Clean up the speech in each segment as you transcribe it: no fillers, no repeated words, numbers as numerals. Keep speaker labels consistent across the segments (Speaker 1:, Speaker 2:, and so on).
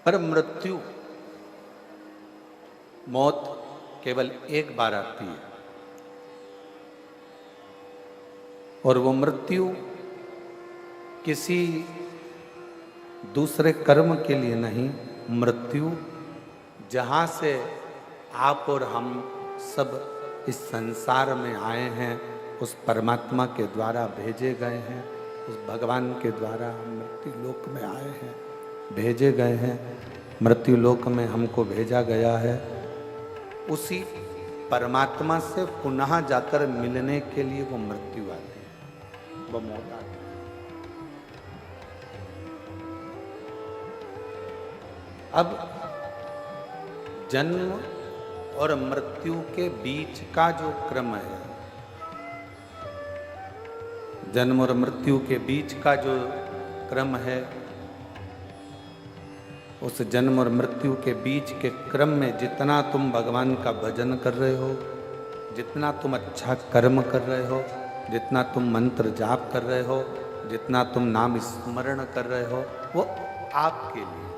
Speaker 1: पर मृत्यु, मौत केवल एक बार आती है और वो मृत्यु किसी दूसरे कर्म के लिए नहीं, मृत्यु जहाँ से आप और हम सब इस संसार में आए हैं उस परमात्मा के द्वारा भेजे गए हैं, उस भगवान के द्वारा हम मृत्यु लोक में आए हैं, भेजे गए हैं, मृत्यु लोक में हमको भेजा गया है। उसी परमात्मा से पुनः जाकर मिलने के लिए वो मृत्यु आती है, वो मौत आती है। अब जन्म और मृत्यु के बीच का जो क्रम है, जन्म और मृत्यु के बीच का जो क्रम है, उस जन्म और मृत्यु के बीच के क्रम में जितना तुम भगवान का भजन कर रहे हो, जितना तुम अच्छा कर्म कर रहे हो, जितना तुम मंत्र जाप कर रहे हो, जितना तुम नाम स्मरण कर रहे हो, वो आपके लिए,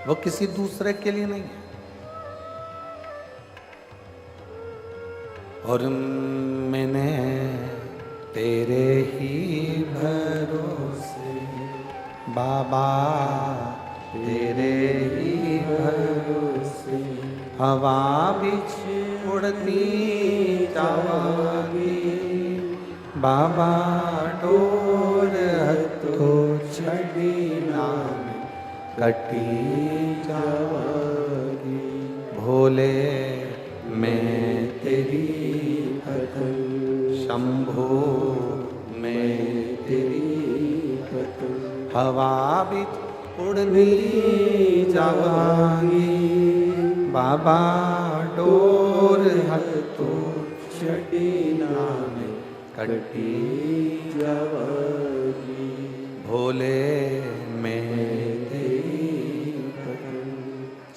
Speaker 1: वो किसी दूसरे के लिए नहीं है। और मैंने तेरे ही भरोसे बाबा, तेरे ही भरोसे हवा बिछ उड़ती जावागी बाबा, डोर हथो छड़ी नाम कटी जावागी। भोले मैं तेरी भक्ति, शंभो मैं तेरी भक्ति, हवा बिच उड़ती जावागी बाबा, डोर हथो छड़ी नाम कटी जावागी। भोले मैं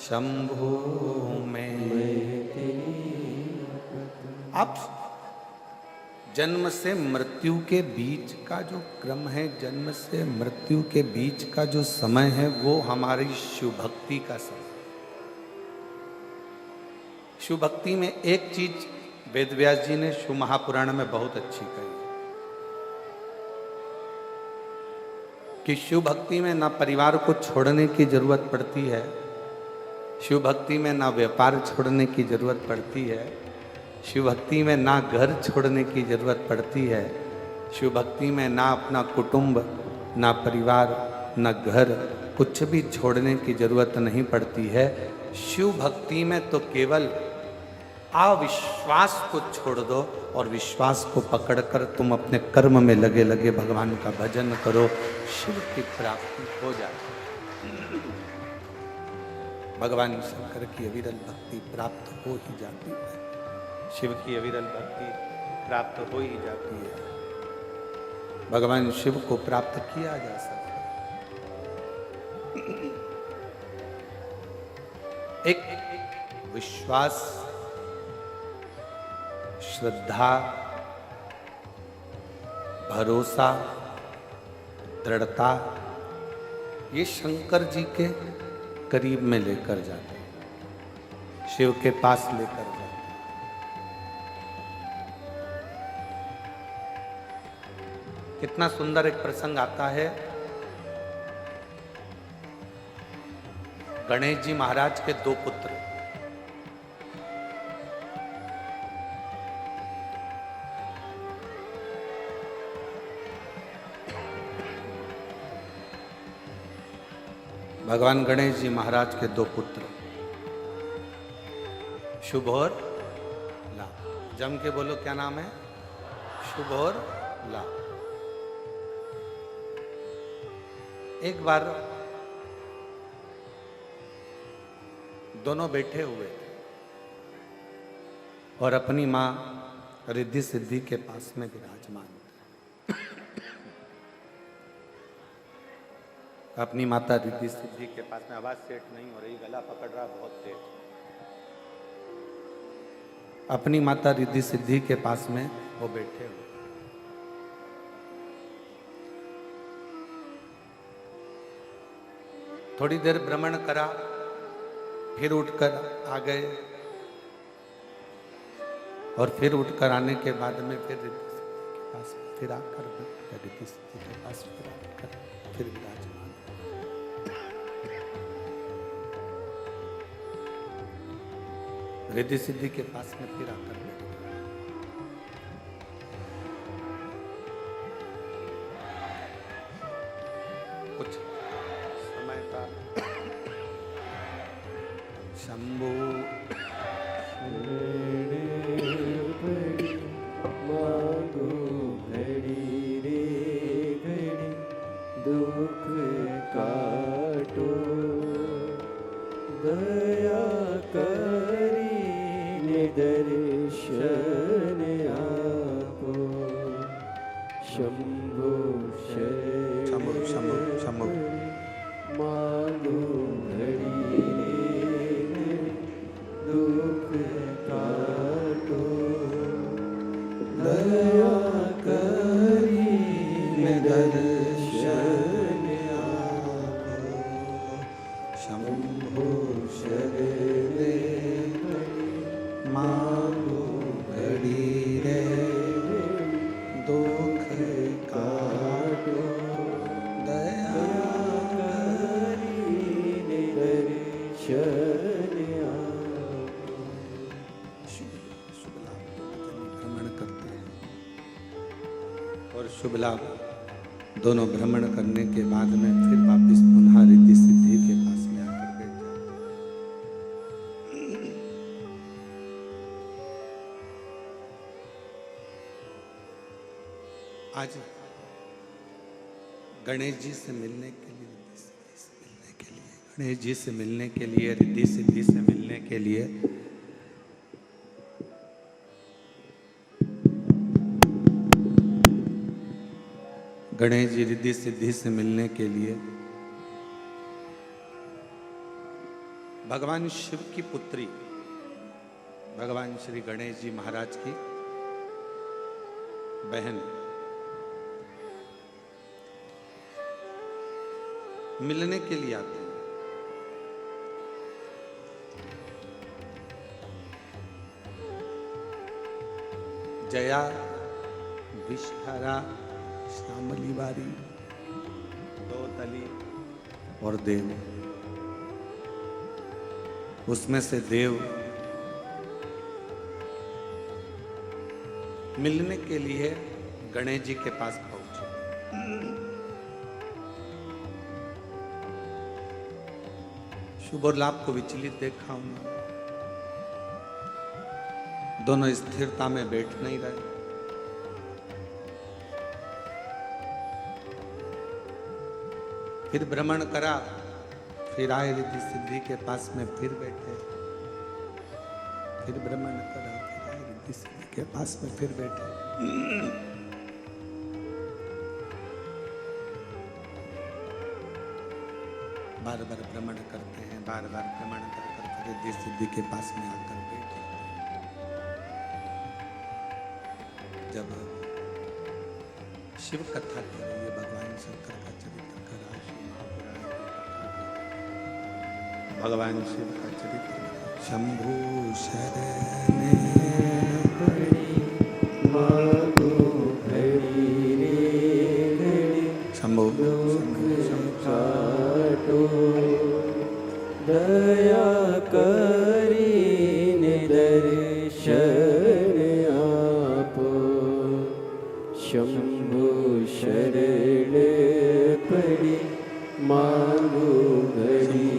Speaker 1: शंभु में। अब जन्म से मृत्यु के बीच का जो क्रम है, जन्म से मृत्यु के बीच का जो समय है, वो हमारी शिव भक्ति का समय। शिव भक्ति में एक चीज वेद व्यास जी ने शिव महापुराण में बहुत अच्छी कही कि शिव भक्ति में ना परिवार को छोड़ने की जरूरत पड़ती है, शिव भक्ति में ना व्यापार छोड़ने की जरूरत पड़ती है, शिव भक्ति में ना घर छोड़ने की जरूरत पड़ती है, शिव भक्ति में ना अपना कुटुंब, ना परिवार, ना घर, कुछ भी छोड़ने की जरूरत नहीं पड़ती है। शिव भक्ति में तो केवल अविश्वास को छोड़ दो और विश्वास को पकड़कर तुम अपने कर्म में लगे लगे भगवान का भजन करो, शिव की प्राप्ति हो जाए। भगवान शंकर की अविरल भक्ति प्राप्त हो ही जाती है, शिव की अविरल भक्ति प्राप्त हो ही जाती है। भगवान शिव को प्राप्त किया जा सकता है। एक विश्वास, श्रद्धा, भरोसा, दृढ़ता, ये शंकर जी के करीब में लेकर जाते, शिव के पास लेकर जाते। कितना सुंदर एक प्रसंग आता है, गणेश जी महाराज के दो पुत्र, भगवान गणेश जी महाराज के दो पुत्र, शुभ और लाभ। जम के बोलो क्या नाम है? शुभ और लाभ। एक बार दोनों बैठे हुए थे और अपनी मां रिद्धि सिद्धि के पास में विराजमान थे। अपनी माता रिद्धि सिद्धि के पास में, आवाज सेट नहीं हो रही, गला पकड़ रहा बहुत तेज। अपनी माता रिद्धि सिद्धि के पास में वो बैठे हुए। थोड़ी देर भ्रमण करा, फिर उठकर आ गए और फिर उठकर आने के बाद में फिर रिद्धि सिद्धि के पास फिर आकर रिद्धि सिद्धि के पास फिर आकर फिर विराजमान। रिद्धि सिद्धि के पास में फिर आकर कुछ समय का शंभु
Speaker 2: दुख काटो दया करी दर्शन आपो शंभु
Speaker 1: शंभु शंभु शंभु
Speaker 2: मांगो घड़ी दुख काटो दया करी दर्शन आपो शंभु शरणे
Speaker 1: मांगो घड़ी रे दुख काटो दया भ्रमण करते हैं और शुभ लाभ दोनों भ्रमण करने के बाद में फिर वापिस पुनः रिद्धि सिद्धि के पास में आकर बैठ जाते हैं। आज गणेश जी से मिलने के लिए, रिद्धि सिद्धि से मिलने के लिए, गणेश जी से मिलने के लिए, रिद्धि सिद्धि से मिलने के लिए गणेश जी रिद्धि सिद्धि से मिलने के लिए भगवान शिव की पुत्री भगवान श्री गणेश जी महाराज की बहन मिलने के लिए आते हैं। जया विषहरा श्यामली बारी दो तली और देव, उसमें से देव मिलने के लिए गणेश जी के पास पहुंचे। शुभ और लाभ को विचलित देखा उन्होंने, दोनों स्थिरता में बैठ नहीं रहे। फिर भ्रमण करा, फिर आए रिद्धि सिद्धि के पास में फिर बैठे, फिर भ्रमण करा, फिर आए रिद्धि सिद्धि के पास में फिर बैठे। बार बार भ्रमण करते हैं, बार बार भ्रमण कर कर रिद्धि सिद्धि के पास में आकर बैठे। जब शिव कथा कर रही है, भगवान शंकर का चरित्र करा, भगवान शिव का चरित्र शंभु शरणे शंभु
Speaker 2: दया करी दर्शन आपो शंभु शरण पड़ी मांगो घड़ी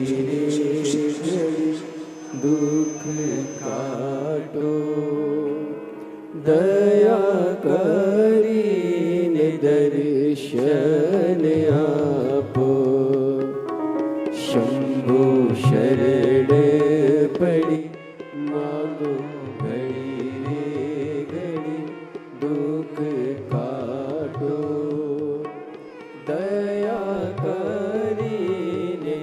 Speaker 2: दुख काटो दया करी दर्शन आपो शंभु शरण पड़ी मांगो घड़ी घड़ी दुख काटो दया करी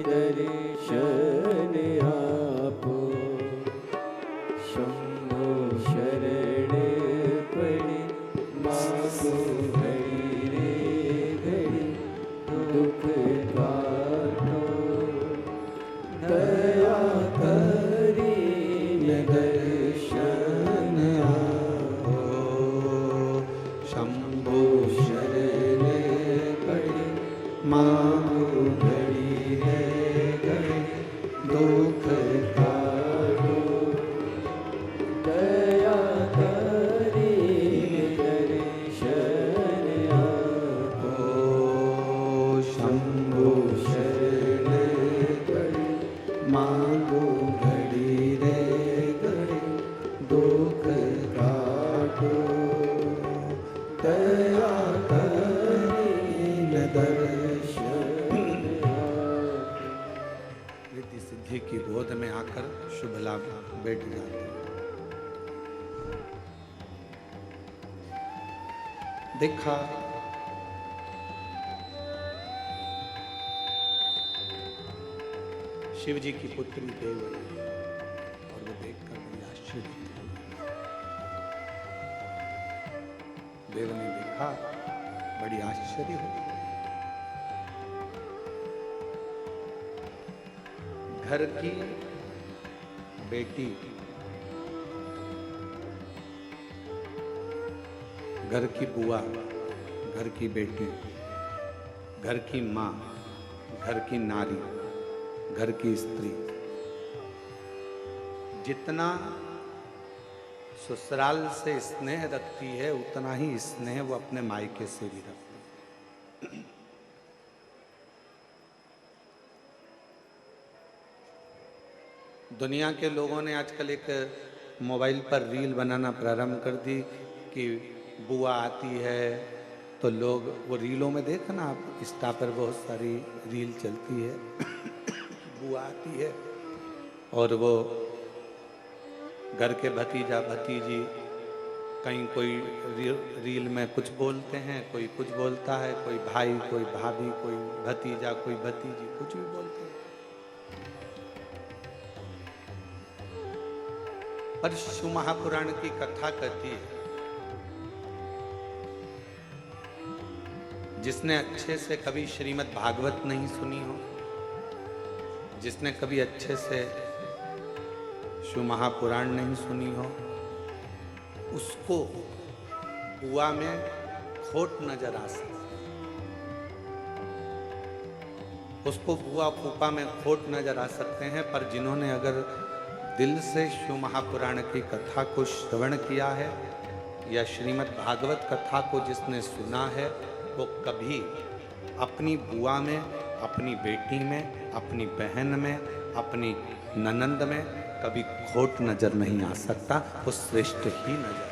Speaker 2: दर्शन आपो शंभु शरण पड़ी मांगो घड़ी घड़ी
Speaker 1: मांगो घड़ी रे घड़ी दुख काटो।
Speaker 2: दया करी दर्शन आपो।
Speaker 1: शंभो शरण घड़ी मांगो घड़ी रे घड़ी दुख काटो। दया करी दर्शन रिद्धि सिद्धि की गोद में आकर शुभ लाभ बैठ जाते हैं। देखा शिव जी की पुत्री देवकी और वो देखकर बड़ी आश्चर्यचकित हो गई। देव ने देखा, बड़ी आश्चर्य हो गई। घर की बेटी, घर की बुआ, घर की बेटी, घर की माँ, घर की नारी, घर की स्त्री जितना ससुराल से स्नेह रखती है उतना ही स्नेह वो अपने मायके से भी रखती है। दुनिया के लोगों ने आजकल एक मोबाइल पर रील बनाना प्रारंभ कर दी कि बुआ आती है तो लोग वो रीलों में देखना आप, इंस्टा पर बहुत सारी रील चलती है बुआ आती है और वो घर के भतीजा भतीजी कहीं कोई रील में कुछ बोलते हैं, कोई कुछ बोलता है, कोई भाई, कोई भाभी, कोई भतीजा, कोई भतीजी, कुछ भी बोलते हैं। पर शिव महापुराण की कथा कहती है, जिसने अच्छे से कभी श्रीमद् भागवत नहीं सुनी हो, जिसने कभी अच्छे से शिव महापुराण नहीं सुनी हो, उसको बुआ में खोट नजर आ सकती, उसको बुआ फूफा में खोट नजर आ सकते हैं। पर जिन्होंने अगर दिल से शिव महापुराण की कथा को श्रवण किया है या श्रीमद् भागवत कथा को जिसने सुना है, वो कभी अपनी बुआ में, अपनी बेटी में, अपनी बहन में, अपनी ननंद में कभी खोट नजर नहीं आ सकता, वो श्रेष्ठ ही नजर।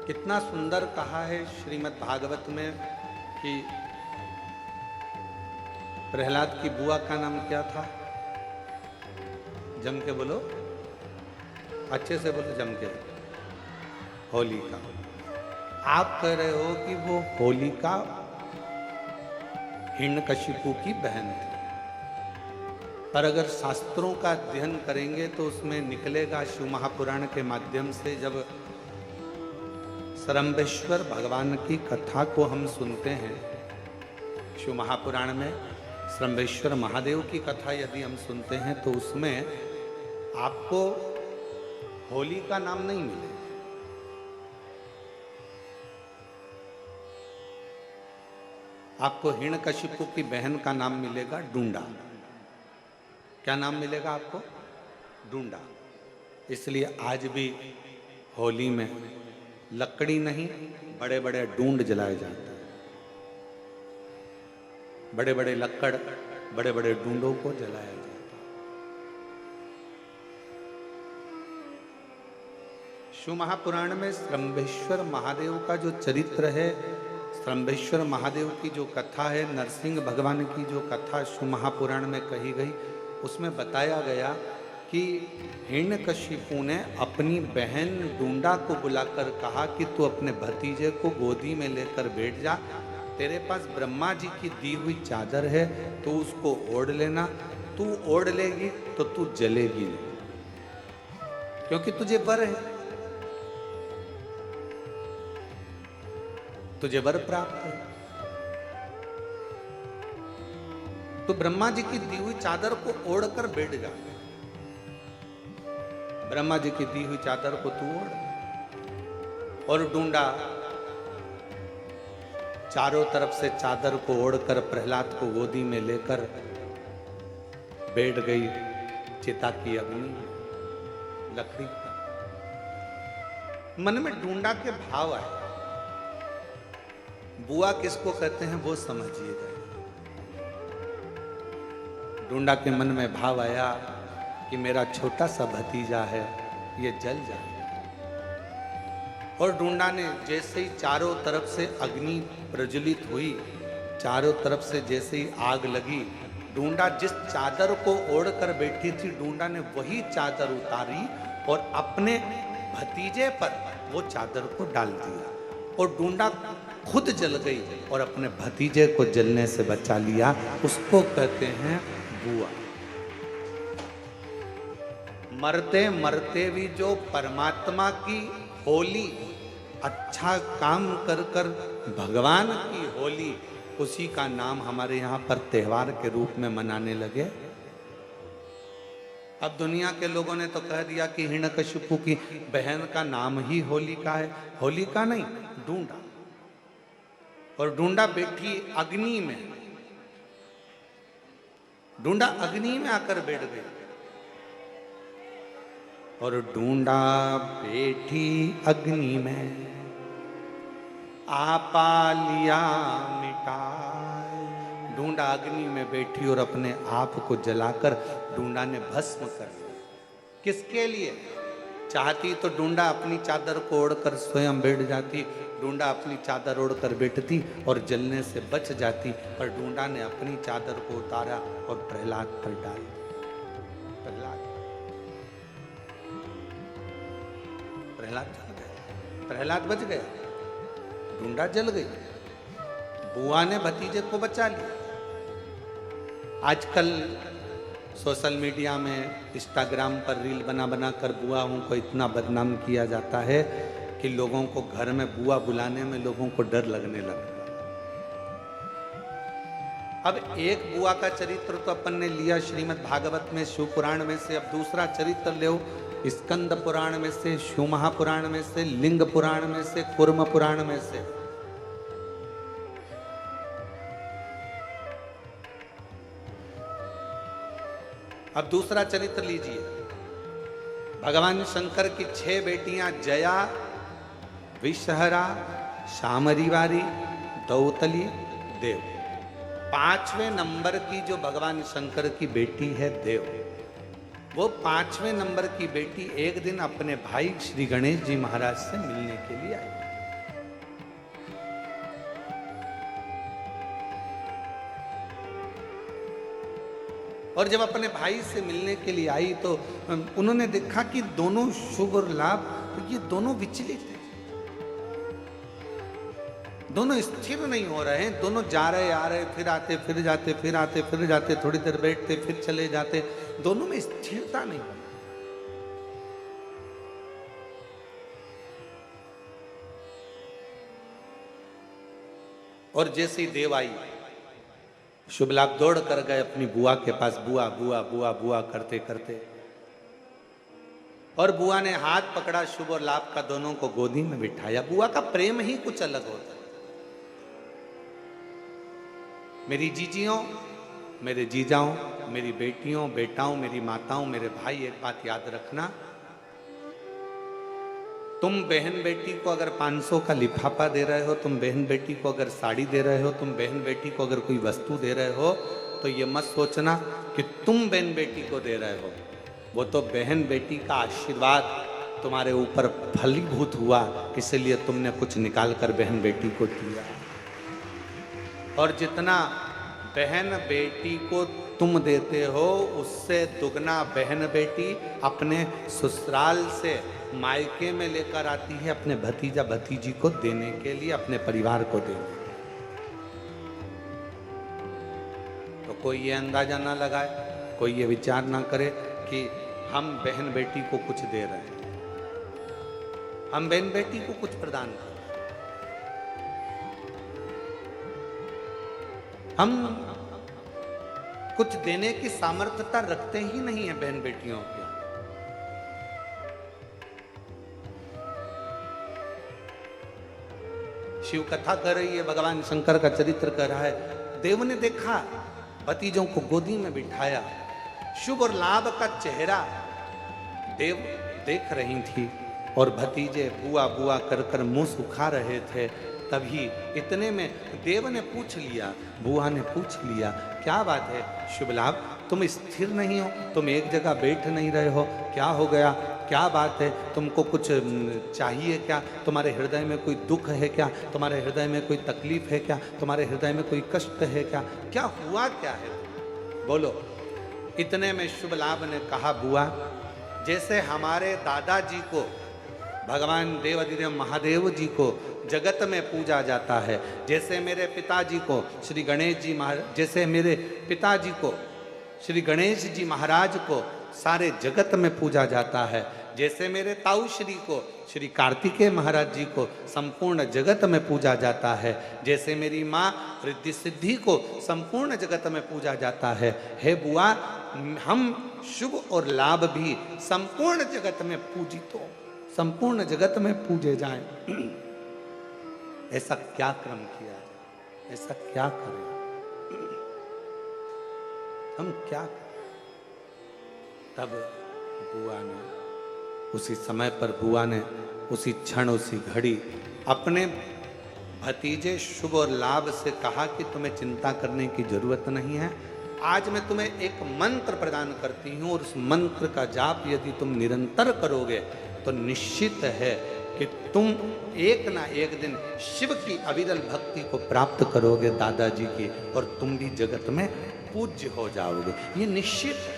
Speaker 1: कितना सुंदर कहा है श्रीमद् भागवत में कि प्रहलाद की बुआ का नाम क्या था? जम के बोलो, अच्छे से बोलो, जम के। होलिका। आप कह रहे हो कि वो होलिका हिरण्यकशिपु की बहन थी, पर अगर शास्त्रों का अध्ययन करेंगे तो उसमें निकलेगा शिव महापुराण के माध्यम से, जब सरम्बेश्वर भगवान की कथा को हम सुनते हैं, शिव महापुराण में सरम्बेश्वर महादेव की कथा यदि हम सुनते हैं तो उसमें आपको होली का नाम नहीं मिलेगा, आपको हिरण्यकशिपु की बहन का नाम मिलेगा डूंडा। क्या नाम मिलेगा आपको? डूंडा। इसलिए आज भी होली में लकड़ी नहीं, बड़े बड़े डूंड जलाए जाते हैं, बड़े बड़े लक्कड़, बड़े बड़े डूंडों को जलाया जाता है। शिव महापुराण में सरम्बेश्वर महादेव का जो चरित्र है, सरम्बेश्वर महादेव की जो कथा है, नरसिंह भगवान की जो कथा शिव महापुराण में कही गई, उसमें बताया गया कि हिरण्यकशिपु ने अपनी बहन डूंडा को बुलाकर कहा कि तू अपने भतीजे को गोदी में लेकर बैठ जा, तेरे पास ब्रह्मा जी की दी हुई चादर है, तू उसको ओढ़ लेना, तू ओढ़ लेगी तो तू जलेगी नहीं, क्योंकि तुझे वर है, तुझे वर प्राप्त है। तो ब्रह्मा जी की दी हुई चादर को ओढ़कर बैठ जा, ब्रह्मा जी की दी हुई चादर को तू ओढ़। और डूंडा चारों तरफ से चादर को ओढ़कर प्रहलाद को गोदी में लेकर बैठ गई चिता की अग्नि लकड़ी पर। मन में ढूंढा के भाव आए। बुआ किसको कहते हैं वो समझिएगा। ढूंढा के मन में भाव आया कि मेरा छोटा सा भतीजा है, ये जल जाए। और ढूंढा ने जैसे ही चारों तरफ से अग्नि प्रज्वलित हुई, चारों तरफ से जैसे ही आग लगी, ढूंढा जिस चादर को ओढ़कर बैठी थी, ढूंढा ने वही चादर उतारी और अपने भतीजे पर वो चादर को डाल दिया और ढूंढा खुद जल गई और अपने भतीजे को जलने से बचा लिया। उसको कहते हैं बुआ। मरते मरते भी जो परमात्मा की होली, अच्छा काम कर कर भगवान की होली, उसी का नाम हमारे यहाँ पर त्योहार के रूप में मनाने लगे। अब दुनिया के लोगों ने तो कह दिया कि हिरण्यकशिपु की बहन का नाम ही होलिका है। होलिका नहीं, ढूंढा। और ढूंढा बैठी अग्नि में, ढूंढा अग्नि में आकर बैठ गई। और ढूंढा बैठी अग्नि में आपा लिया मिटाए। ढूंढा अग्नि में बैठी और अपने आप को जलाकर ढूंढा ने भस्म कर दिया। किसके लिए? चाहती तो ढूंढा अपनी चादर को ओढ़कर स्वयं बैठ जाती, ढूंढा अपनी चादर ओढ़कर बैठती और जलने से बच जाती, पर ढूंढा ने अपनी चादर को उतारा और प्रहलाद पर डाल दिया। प्रहलाद जल गया, प्रहलाद बच गया, ढूंढा जल गई। बुआ ने भतीजे को बचा लिया। आजकल सोशल मीडिया में, इंस्टाग्राम पर रील बना बना कर बुआओं को इतना बदनाम किया जाता है कि लोगों को घर में बुआ बुलाने में लोगों को डर लगने लगा। अब एक बुआ का चरित्र तो अपन ने लिया श्रीमद् भागवत में, शिव पुराण में से। अब दूसरा चरित्र ले, स्कंद पुराण में से, शिव महापुराण में से, लिंग पुराण में से, कूर्म पुराण में से। अब दूसरा चरित्र लीजिए। भगवान शंकर की 6 बेटियां जया, विषहरा, शामरीवारी, दौतली, देव। 5वें नंबर की जो भगवान शंकर की बेटी है देव, वो 5वें नंबर की बेटी एक दिन अपने भाई श्री गणेश जी महाराज से मिलने के लिए आई। और जब अपने भाई से मिलने के लिए आई तो उन्होंने देखा कि दोनों शुभ और लाभ, ये दोनों विचलित हैं, दोनों स्थिर नहीं हो रहे हैं। दोनों जा रहे आ रहे, फिर आते फिर जाते, फिर आते फिर जाते, थोड़ी देर बैठते फिर चले जाते, दोनों में स्थिरता नहीं। और जैसे ही देव आई, शुभ लाभ दौड़ कर गए अपनी बुआ के पास, बुआ बुआ बुआ बुआ करते करते। और बुआ ने हाथ पकड़ा शुभ और लाभ का, दोनों को गोदी में बिठाया। बुआ का प्रेम ही कुछ अलग होता है। मेरी जीजियों, मेरे जीजाओं, मेरी बेटियों, बेटाओं, मेरी माताओं, मेरे भाई, एक बात याद रखना, तुम बहन बेटी को अगर 500 का लिफाफा दे रहे हो, तुम बहन बेटी को अगर साड़ी दे रहे हो, तुम बहन बेटी को अगर कोई वस्तु दे रहे हो, तो ये मत सोचना कि तुम बहन बेटी को दे रहे हो। वो तो बहन बेटी का आशीर्वाद तुम्हारे ऊपर फलीभूत हुआ, इसलिए तुमने कुछ निकाल कर बहन बेटी को दिया। और जितना बहन बेटी को तुम देते हो, उससे दुगना बहन बेटी अपने ससुराल से मायके में लेकर आती है अपने भतीजा भतीजी को देने के लिए, अपने परिवार को देने। तो कोई ये अंदाजा ना लगाए, कोई ये विचार ना करे कि हम बहन बेटी को कुछ दे रहे हैं, हम बहन बेटी को कुछ प्रदान कर, हम कुछ देने की सामर्थ्यता रखते ही नहीं है बहन बेटियों के। शिव कथा कर रही है, भगवान शंकर का चरित्र कर रहा है। देव ने देखा, भतीजों को गोदी में बिठाया, शुभ और लाभ का चेहरा देव देख रही थी और भतीजे बुआ बुआ कर कर मुंह सुखा रहे थे। तभी इतने में देव ने पूछ लिया, बुआ ने पूछ लिया, क्या बात है शुभ लाभ, तुम स्थिर नहीं हो, तुम एक जगह बैठ नहीं रहे हो, क्या हो गया, क्या बात है, तुमको कुछ चाहिए क्या, तुम्हारे हृदय में कोई दुख है क्या, तुम्हारे हृदय में कोई तकलीफ है क्या, तुम्हारे हृदय में कोई कष्ट है क्या, क्या हुआ क्या है, बोलो। इतने में शुभ लाभ ने कहा, बुआ जैसे हमारे दादाजी को भगवान देवाधिदेव महादेव जी को जगत में पूजा जाता है, जैसे मेरे पिताजी को श्री गणेश जी महाराज, जैसे मेरे पिताजी को श्री गणेश जी महाराज को सारे जगत में पूजा जाता है, जैसे मेरे ताऊ श्री को श्री कार्तिकेय महाराज जी को संपूर्ण जगत में पूजा जाता है, जैसे मेरी माँ रिद्धि सिद्धि को संपूर्ण जगत में पूजा जाता है, हे बुआ हम शुभ और लाभ भी संपूर्ण जगत में पूजित हो, संपूर्ण जगत में पूजे जाएं। ऐसा क्या क्रम किया है, ऐसा क्या करें, हम क्या करें। तब बुआ ने उसी समय पर, बुआ ने उसी क्षण उसी घड़ी अपने भतीजे शुभ और लाभ से कहा कि तुम्हें चिंता करने की जरूरत नहीं है, आज मैं तुम्हें एक मंत्र प्रदान करती हूँ और उस मंत्र का जाप यदि तुम निरंतर करोगे तो निश्चित है कि तुम एक ना एक दिन शिव की अविरल भक्ति को प्राप्त करोगे दादाजी की, और तुम भी जगत में पूज्य हो जाओगे, ये निश्चित है।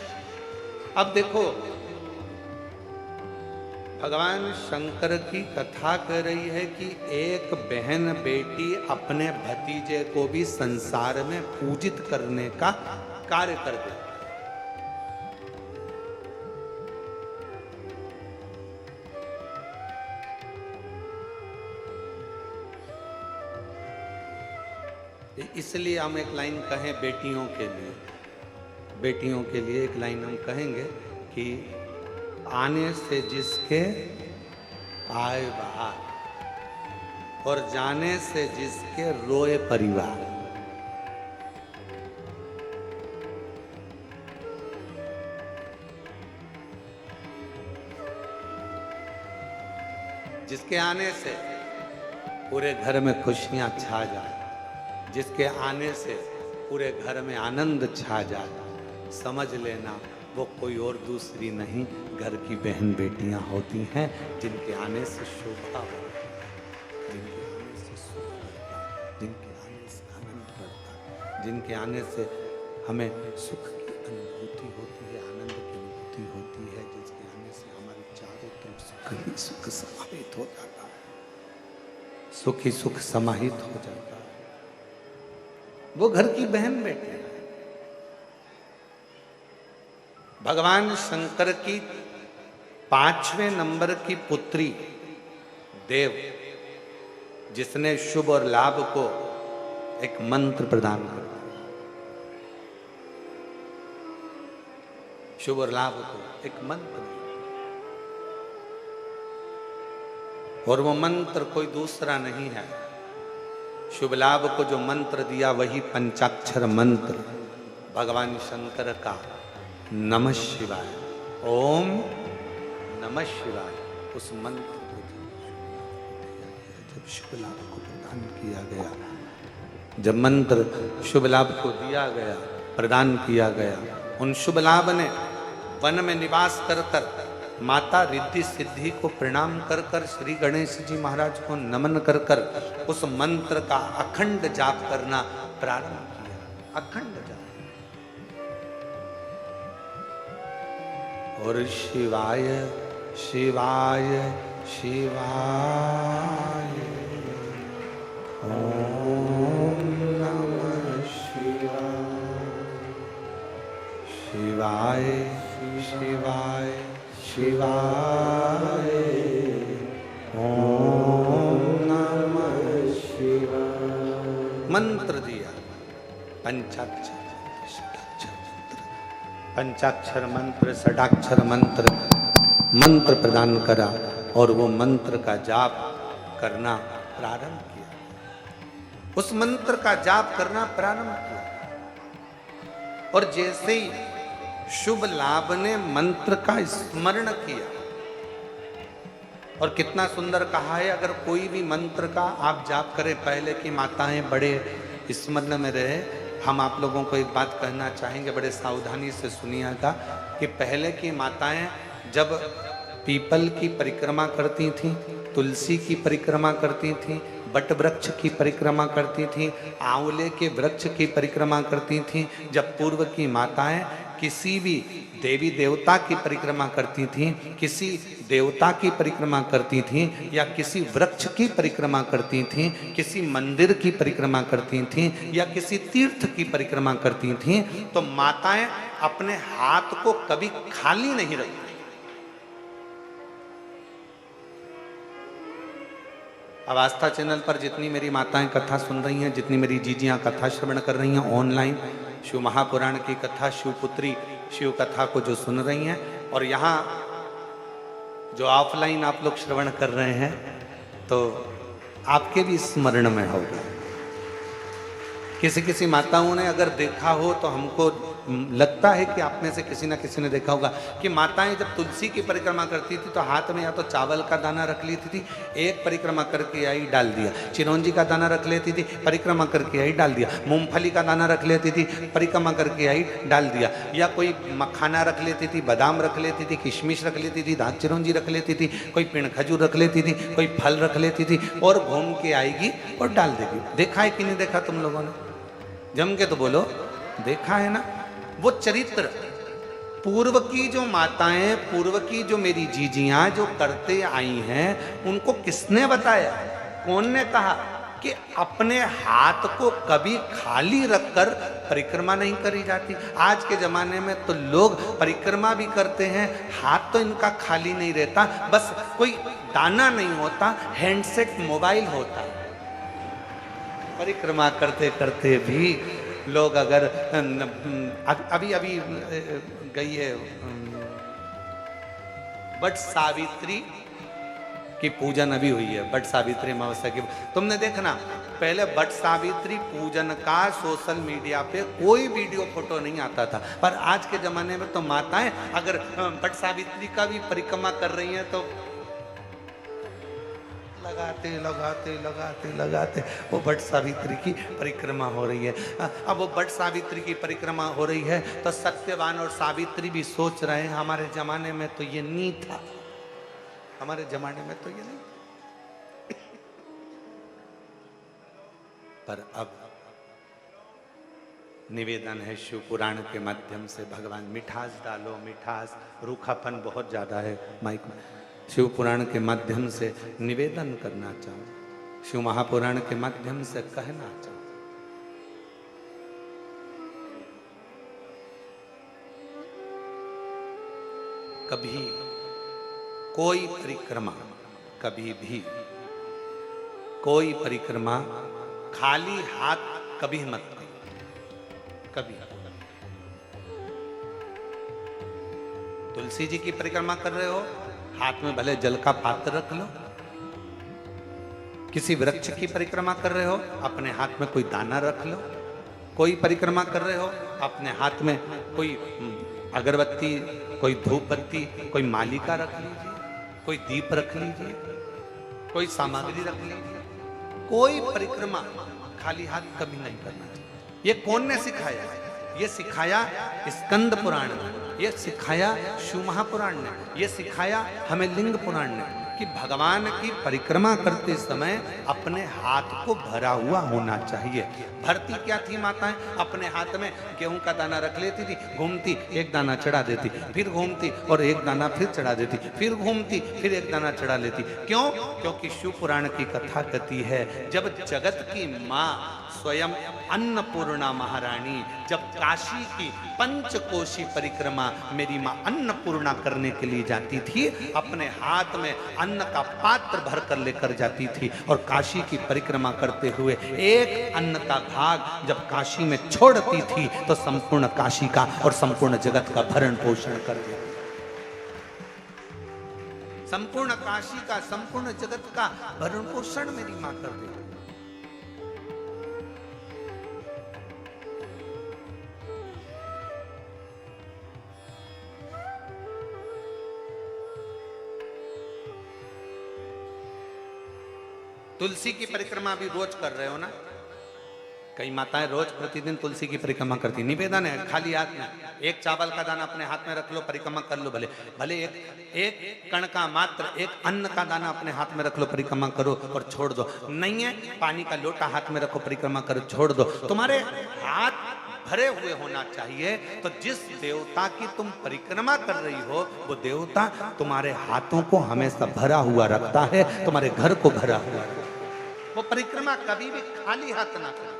Speaker 1: अब देखो भगवान शंकर की कथा कह रही है कि एक बहन बेटी अपने भतीजे को भी संसार में पूजित करने का कार्य कर दे। इसलिए हम एक लाइन कहें बेटियों के लिए, बेटियों के लिए एक लाइन हम कहेंगे कि आने से जिसके आए बाहर और जाने से जिसके रोए परिवार। जिसके आने से पूरे घर में खुशियां छा जाए, जिसके आने से पूरे घर में आनंद छा जाए, समझ लेना वो कोई और दूसरी नहीं, घर की बहन बेटियां होती हैं, जिनके आने से शोभा हो, जिनके आने से सुख बढ़ता है, जिनके आने से आनंद बढ़ता है, जिनके आने से हमें सुख की अनुभूति होती है, आनंद की अनुभूति होती है, जिसके आने से हमारे चारों तरफ सुख ही सुख समाहित हो जाता है, सुख ही सुख समाहित हो जाता है, वो घर की बहन बेटी है। भगवान शंकर की 5वें नंबर की पुत्री देव, जिसने शुभ और लाभ को एक मंत्र प्रदान कर दिया, शुभ और लाभ को एक मंत्र दिया, और वो मंत्र कोई दूसरा नहीं है, शुभ लाभ को जो मंत्र दिया वही पंचाक्षर मंत्र भगवान शंकर का नमः शिवाय, ओम नमः शिवाय। उस मंत्र को जब शुभ लाभ को प्रदान किया गया, जब मंत्र शुभ लाभ को दिया गया, प्रदान किया गया, उन शुभ लाभ ने वन में निवास कर कर माता रिद्धि सिद्धि को प्रणाम कर कर, श्री गणेश जी महाराज को नमन कर कर उस मंत्र का अखंड जाप करना प्रारंभ किया, अखंड जाप। और शिवाय शिवाय शिवाय ओम नमः शिवाय, शिवाय शिवाय शिवाय ओम नमः शिवाय। मंत्र दिया, पंचाक्षर पंचाक्षर मंत्र, षडाक्षर मंत्र, मंत्र प्रदान करा और वो मंत्र का जाप करना प्रारंभ किया। उस मंत्र का जाप करना प्रारंभ किया। और जैसे ही शुभ लाभ ने मंत्र का स्मरण किया, और कितना सुंदर कहा है, अगर कोई भी मंत्र का आप जाप करें, पहले की माताएं बड़े स्मरण में रहे। हम आप लोगों को एक बात कहना चाहेंगे, बड़े सावधानी से सुनिएगा, कि पहले की माताएं जब पीपल की परिक्रमा करती थीं, तुलसी की परिक्रमा करती थीं, बट वृक्ष की परिक्रमा करती थीं, आंवले के वृक्ष की परिक्रमा करती थीं, जब पूर्व की माताएं किसी भी देवी देवता की परिक्रमा करती थीं, किसी देवता की परिक्रमा करती थीं, या किसी वृक्ष की परिक्रमा करती थीं, किसी मंदिर की परिक्रमा करती थीं, या किसी तीर्थ की परिक्रमा करती थीं, तो माताएं अपने हाथ को कभी खाली नहीं रखती। अब आस्था चैनल पर जितनी मेरी माताएं कथा सुन रही हैं, जितनी मेरी जीजियां कथा श्रवण कर रही हैं ऑनलाइन, शिव महापुराण की कथा, शिवपुत्री शिव कथा को जो सुन रही हैं, और यहाँ जो ऑफलाइन आप लोग श्रवण कर रहे हैं, तो आपके भी स्मरण में होगा। किसी किसी माताओं ने अगर देखा हो तो हमको लगता है कि आप में से किसी न किसी ने देखा होगा कि माताएं जब तुलसी की परिक्रमा करती थी तो हाथ में या तो चावल का दाना रख लेती थी, एक परिक्रमा करके आई डाल दिया, चिरौंजी का दाना रख लेती थी, परिक्रमा करके आई डाल दिया, मूंगफली का दाना रख लेती थी, परिक्रमा करके आई डाल दिया, या कोई मखाना रख लेती थी, बादाम रख लेती थी, किशमिश रख लेती थी, दाल चिरौंजी रख लेती थी, कोई पिंड खजूर रख लेती थी, कोई फल रख लेती थी, और घूम के आएगी और डाल देगी। देखा है कि नहीं देखा तुम लोगों ने? जम के तो बोलो, देखा है ना? वो चरित्र पूर्व की जो माताएं, पूर्व की जो मेरी जीजियां जो करते आई हैं, उनको किसने बताया? कौन ने कहा कि अपने हाथ को कभी खाली रखकर परिक्रमा नहीं करी जाती? आज के जमाने में तो लोग परिक्रमा भी करते हैं, हाथ तो इनका खाली नहीं रहता, बस कोई दाना नहीं होता, हैंडसेट मोबाइल होता। परिक्रमा करते करते भी लोग अगर अभी गई है बट सावित्री की पूजन अभी हुई है, बट सावित्री अमावस्या की। तुमने देखना, पहले बट सावित्री पूजन का सोशल मीडिया पे कोई वीडियो फोटो नहीं आता था, पर आज के जमाने में तो माताएं अगर बट सावित्री का भी परिक्रमा कर रही हैं तो लगाते लगाते लगाते लगाते वो बट सावित्री की परिक्रमा हो रही है। अब वो बट सावित्री की परिक्रमा हो रही है तो सत्यवान और सावित्री भी सोच रहे हैं, हमारे जमाने में तो ये नहीं था, हमारे जमाने में तो ये नहीं था। पर अब निवेदन है शिव पुराण के माध्यम से, भगवान मिठास डालो, मिठास, रूखापन बहुत ज्यादा है माइक में। शिव पुराण के माध्यम से निवेदन करना चाहूं, शिव महापुराण के माध्यम से कहना चाहूं, कभी कोई परिक्रमा, कभी भी कोई परिक्रमा खाली हाथ कभी मत करो, कभी। तुलसी जी की परिक्रमा कर रहे हो, हाथ में भले जल का पात्र रख लो। किसी वृक्ष की परिक्रमा कर रहे हो, अपने हाथ में कोई दाना रख लो। कोई परिक्रमा कर रहे हो, अपने हाथ में कोई अगरबत्ती, कोई धूप बत्ती, कोई मालिका रख लीजिए, कोई दीप रख लीजिए, कोई सामग्री रख लीजिए। कोई परिक्रमा खाली हाथ कभी नहीं करना चाहिए। ये कौन ने सिखाया? ये सिखाया स्कंद पुराण ने, ये सिखाया शिव महापुराण ने, ये सिखाया हमें लिंग पुराण ने, कि भगवान की परिक्रमा करते समय अपने हाथ को भरा हुआ होना चाहिए। भरती क्या थी माताएं? अपने हाथ में गेहूं का दाना रख लेती थी, घूमती एक दाना चढ़ा देती, फिर घूमती और एक दाना फिर चढ़ा देती, फिर घूमती फिर एक दाना चढ़ा लेती। क्यों? क्योंकि शिव पुराण की कथा कहती है, जब जगत की माँ स्वयं अन्नपूर्णा महारानी, जब काशी की पंचकोशी परिक्रमा मेरी माँ अन्नपूर्णा करने के लिए जाती थी, अपने हाथ में अन्न का पात्र भर कर लेकर जाती थी, और काशी की परिक्रमा करते हुए एक अन्न का भाग जब काशी में छोड़ती थी तो संपूर्ण काशी का और संपूर्ण जगत का भरण पोषण कर दिया। संपूर्ण काशी का, संपूर्ण जगत का भरण पोषण मेरी मां कर देती। तुलसी की परिक्रमा भी रोज कर रहे हो ना? कई माताएं रोज प्रतिदिन तुलसी की परिक्रमा करती, निवेदन है खाली हाथ में, एक चावल का दाना अपने हाथ में रख लो, परिक्रमा कर लो, भले भले एक कण का मात्र एक अन्न का दाना अपने हाथ में रख लो, परिक्रमा करो और छोड़ दो। नहीं है, पानी का लोटा हाथ में रखो, परिक्रमा करो, छोड़ दो। तुम्हारे हाथ भरे हुए होना चाहिए। तो जिस देवता की तुम परिक्रमा कर रही हो, वो देवता तुम्हारे हाथों को हमेशा भरा हुआ रखता है, तुम्हारे घर को भरा हुआ रखता है। वो परिक्रमा कभी भी खाली हाथ ना करे।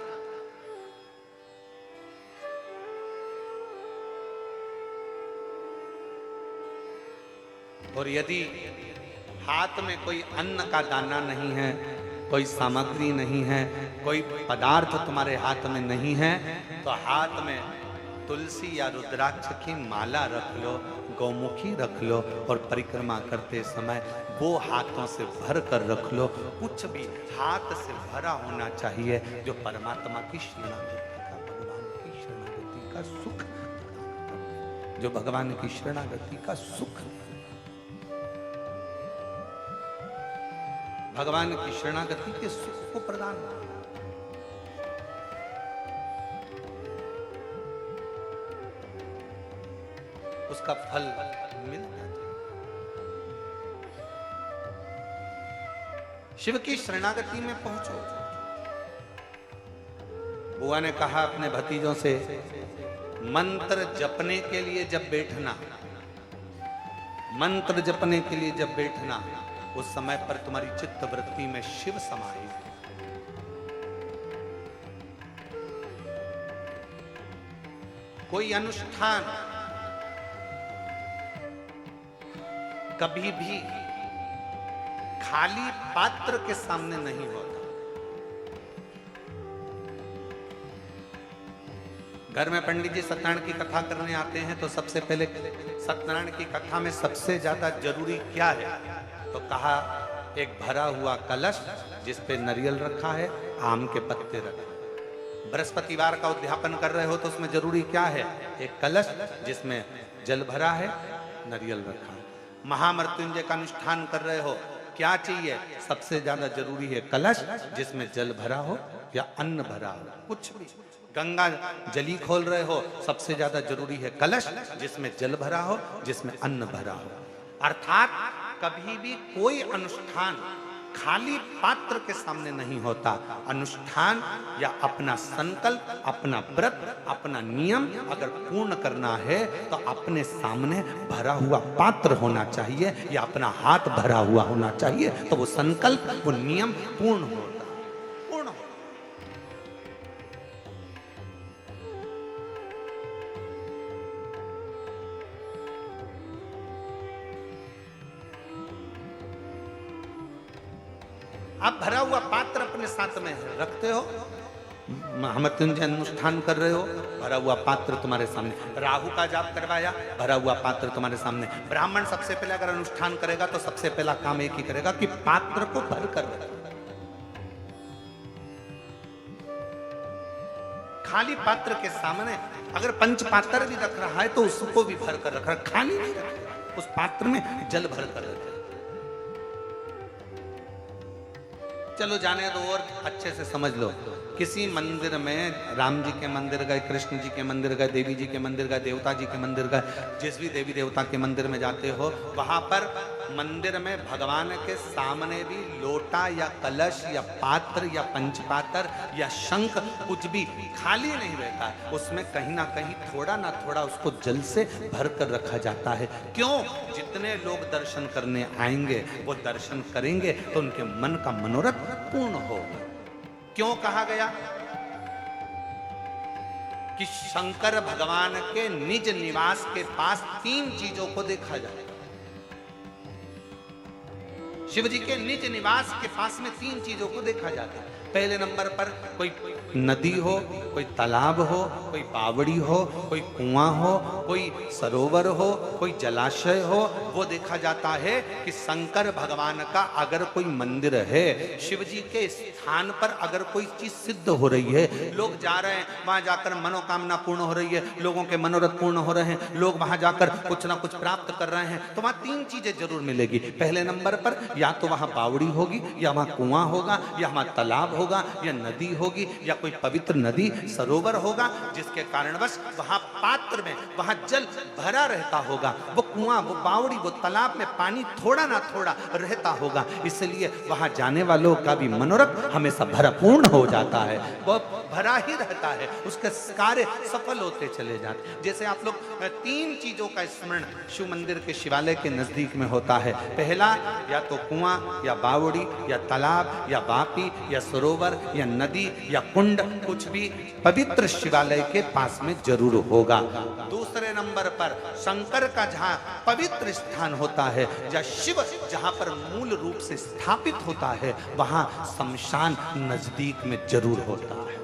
Speaker 1: और यदि हाथ में कोई अन्न का दाना नहीं है, कोई सामग्री नहीं है, कोई पदार्थ तुम्हारे हाथ में नहीं है, तो हाथ में तुलसी या रुद्राक्ष की माला रख लो, गौमुखी रख लो और परिक्रमा करते समय वो हाथों से भर कर रख लो। कुछ भी हाथ से भरा होना चाहिए जो परमात्मा की शरणागति का, भगवान की शरणागति का सुख, जो भगवान की शरणागति का सुख, भगवान की शरणागति के सुख को प्रदान करना। उसका फल मिलता है। शिव की शरणागति में पहुंचो। बुआ ने कहा अपने भतीजों से, मंत्र जपने के लिए जब बैठना, मंत्र जपने के लिए जब बैठना, उस समय पर तुम्हारी चित्त वृत्ति में शिव समाहित है। कोई अनुष्ठान कभी भी खाली पात्र के सामने नहीं होता। घर में पंडित जी सत्यनारायण की कथा करने आते हैं तो सबसे पहले सत्यनारायण की कथा में सबसे ज्यादा जरूरी क्या है? तो कहा एक भरा हुआ कलश जिस पे नारियल रखा है, आम के पत्ते रखे। बृहस्पतिवार का उद्यापन कर रहे हो तो उसमें जरूरी क्या है? एक कलश जिसमें जल भरा है, नारियल रखा है। महामृत्युंजय का अनुष्ठान कर रहे हो, क्या चाहिए? सबसे ज्यादा जरूरी है कलश जिसमें जल भरा हो या अन्न भरा हो, कुछ भी। गंगा जली खोल रहे हो, सबसे ज्यादा जरूरी है कलश जिसमें जल भरा हो, जिसमें अन्न भरा हो। अर्थात कभी भी कोई अनुष्ठान खाली पात्र के सामने नहीं होता। अनुष्ठान या अपना संकल्प, अपना व्रत, अपना नियम अगर पूर्ण करना है तो अपने सामने भरा हुआ पात्र होना चाहिए या अपना हाथ भरा हुआ होना चाहिए, तो वो संकल्प, वो नियम पूर्ण होता है, पूर्ण होता। आप भरा हुआ पात्र अपने साथ में रखते हो, महामृत्युंजय अनुष्ठान कर रहे हो, भरा हुआ पात्र तुम्हारे सामने। राहु का जाप करवाया, भरा हुआ पात्र तुम्हारे सामने। ब्राह्मण सबसे पहले अगर अनुष्ठान करेगा तो सबसे पहला काम एक ही करेगा कि पात्र को भर कर रखे। खाली पात्र के सामने अगर पंच पात्र भी रख रहा है तो उसको भी भर कर रख रहा है, खाली नहीं रख, उस पात्र में जल भर कर रखे। चलो जाने दो और अच्छे से समझ लो। किसी मंदिर में, राम जी के मंदिर गए, कृष्ण जी के मंदिर गए, देवी जी के मंदिर गए, देवता जी के मंदिर गए, जिस भी देवी देवता के मंदिर में जाते हो, वहां पर मंदिर में भगवान के सामने भी लोटा या कलश या पात्र या पंचपात्र या शंख कुछ भी खाली नहीं रहता है। उसमें कहीं ना कहीं थोड़ा ना थोड़ा उसको जल से भर कर रखा जाता है। क्यों? जितने लोग दर्शन करने आएंगे वो दर्शन करेंगे तो उनके मन का मनोरथ पूर्ण होगा। क्यों कहा गया कि शंकर भगवान के निज निवास के पास 3 चीजों को देखा जाएगा। शिव जी के निज निवास के पास में 3 चीजों को देखा जाता है। पहले नंबर पर कोई नदी हो, कोई तालाब हो, कोई बावड़ी हो, कोई कुआं हो, कोई सरोवर हो, कोई जलाशय हो, वो देखा जाता है कि शंकर भगवान का अगर कोई मंदिर है, शिव जी के स्थान पर अगर कोई चीज सिद्ध हो रही है, लोग जा रहे हैं वहां जाकर मनोकामना पूर्ण हो रही है, लोगों के मनोरथ पूर्ण हो रहे हैं, लोग वहां जाकर कुछ ना कुछ प्राप्त कर रहे हैं, तो वहां तीन चीजें जरूर मिलेगी। पहले नंबर पर या तो वहां बावड़ी होगी, या वहां कुआं होगा, या वहां तालाब होगा, या नदी होगी, या कोई पवित्र नदी सरोवर होगा, जिसके कारणवश वहां पात्र में वहां जल भरा रहता होगा। वो कुआं, वो बावड़ी, वो तालाब में पानी थोड़ा ना थोड़ा रहता होगा, इसलिए वहां जाने वालों का भी मनोरथ हमेशा भरपूर्ण हो जाता है, वो भरा ही रहता है, उसके कार्य सफल होते चले जाते। जैसे आप लोग तीन चीजों का स्मरण शिव मंदिर के शिवालय के नजदीक में होता है। पहला या तो कुआं, या बावड़ी, या तालाब, या वापी, या सरोवर, या नदी, या कुंड, कुछ भी पवित्र शिवालय के पास में जरूर होगा। दूसरे नंबर पर शंकर का जहां पवित्र स्थान होता है, या शिव जहां पर मूल रूप से स्थापित होता है, वहां शमशान नजदीक में जरूर होता है।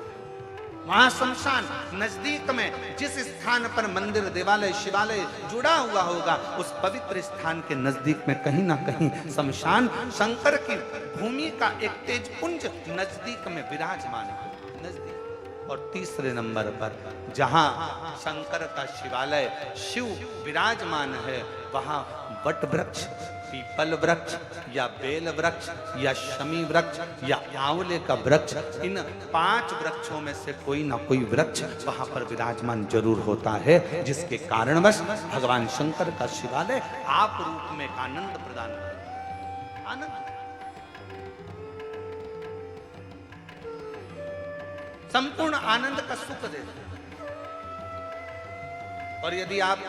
Speaker 1: वहां शमशान नजदीक में जिस स्थान पर मंदिर, देवालय, शिवालय जुड़ा हुआ होगा, उस पवित्र स्थान के नजदीक में कहीं ना कहीं शमशान शंकर की भूमि का एक तेज पुंज नजदीक में विराजमान है, नजदीक। और तीसरे नंबर पर जहां शंकर का शिवालय, शिव विराजमान है, वहां वट वृक्ष, पीपल वृक्ष, या बेल वृक्ष, या शमी वृक्ष, या आंवले का वृक्ष, इन 5 वृक्षों में से कोई ना कोई वृक्ष वहां पर विराजमान जरूर होता है, जिसके कारणवश भगवान शंकर का शिवालय आप रूप में आनंद प्रदान करता है। आनंद, संपूर्ण आनंद का सुख देता है। और यदि आप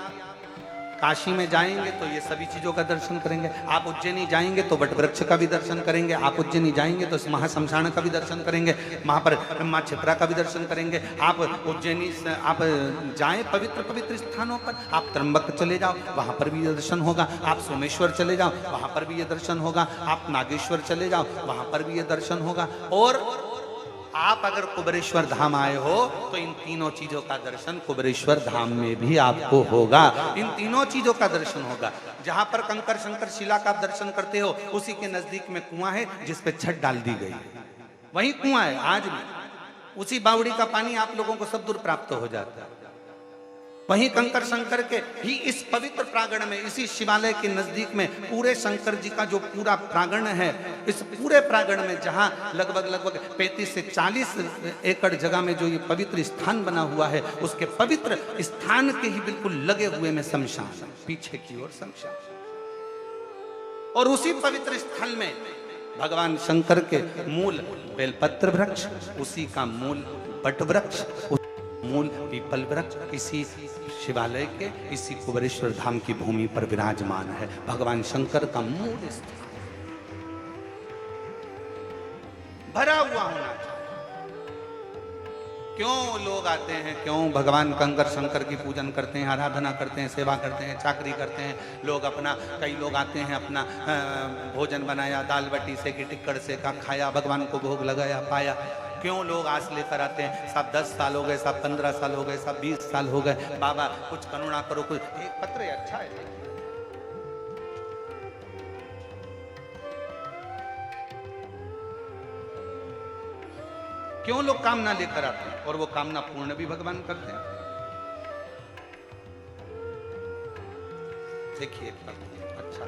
Speaker 1: काशी में जाएंगे तो ये सभी चीजों का दर्शन करेंगे, आप उज्जैनी जाएंगे तो वट वृक्ष का भी दर्शन करेंगे, आप उज्जैनी जाएंगे तो महाशमशान का भी दर्शन करेंगे, वहां पर माँ क्षिप्रा का भी दर्शन करेंगे। आप उज्जैनी आप जाएं पवित्र पवित्र स्थानों पर, आप त्र्यंबक चले जाओ, वहां पर भी ये दर्शन होगा, आप सोमेश्वर चले जाओ, वहां पर भी ये दर्शन होगा, आप नागेश्वर चले जाओ, वहां पर भी ये दर्शन होगा। और आप अगर कुबेरेश्वर धाम आए हो तो इन तीनों चीजों का दर्शन कुबेरेश्वर धाम में भी आपको होगा, इन तीनों चीजों का दर्शन होगा। जहां पर कंकर शंकर शिला का आप दर्शन करते हो, उसी के नजदीक में कुआं है जिस पे छत डाल दी गई, वही कुआं है आज भी, उसी बावड़ी का पानी आप लोगों को सब दूर प्राप्त हो जाता है। वहीं कंकर शंकर के ही इस पवित्र प्रांगण में, इसी शिवालय के नजदीक में पूरे शंकर जी का जो पूरा प्रांगण है, इस पूरे प्रांगण में जहां लगभग 35 से 40 एकड़ जगह में जो ये पवित्र स्थान बना हुआ है, उसके पवित्र स्थान के ही बिल्कुल लगे हुए में शमशान, पीछे की ओर शमशान। और उसी पवित्र स्थल में भगवान शंकर के मूल बेलपत्र वृक्ष, उसी का मूल वट वृक्ष, मूल पीपल वृक्ष इसी शिवालय के, इसी कुबेरेश्वर धाम की भूमि पर विराजमान है। भगवान शंकर का मूल स्थान भरा हुआ होना चाहिए। क्यों लोग आते हैं, क्यों भगवान कंकर शंकर की पूजन करते हैं, आराधना करते हैं, सेवा करते हैं, चाकरी करते हैं लोग अपना। कई लोग आते हैं अपना भोजन बनाया, दाल बटी से कि टिक्कड़ से का खाया, भगवान को भोग लगाया, पाया। क्यों लोग आस लेकर आते हैं, साहब 10 साल हो गए, साहब 15 साल हो गए, साहब 20 साल हो गए, बाबा कुछ करुणा करो, कुछ एक पत्र है, अच्छा है। क्यों लोग कामना लेकर आते हैं और वो कामना पूर्ण भी भगवान करते हैं। देखिए अच्छा,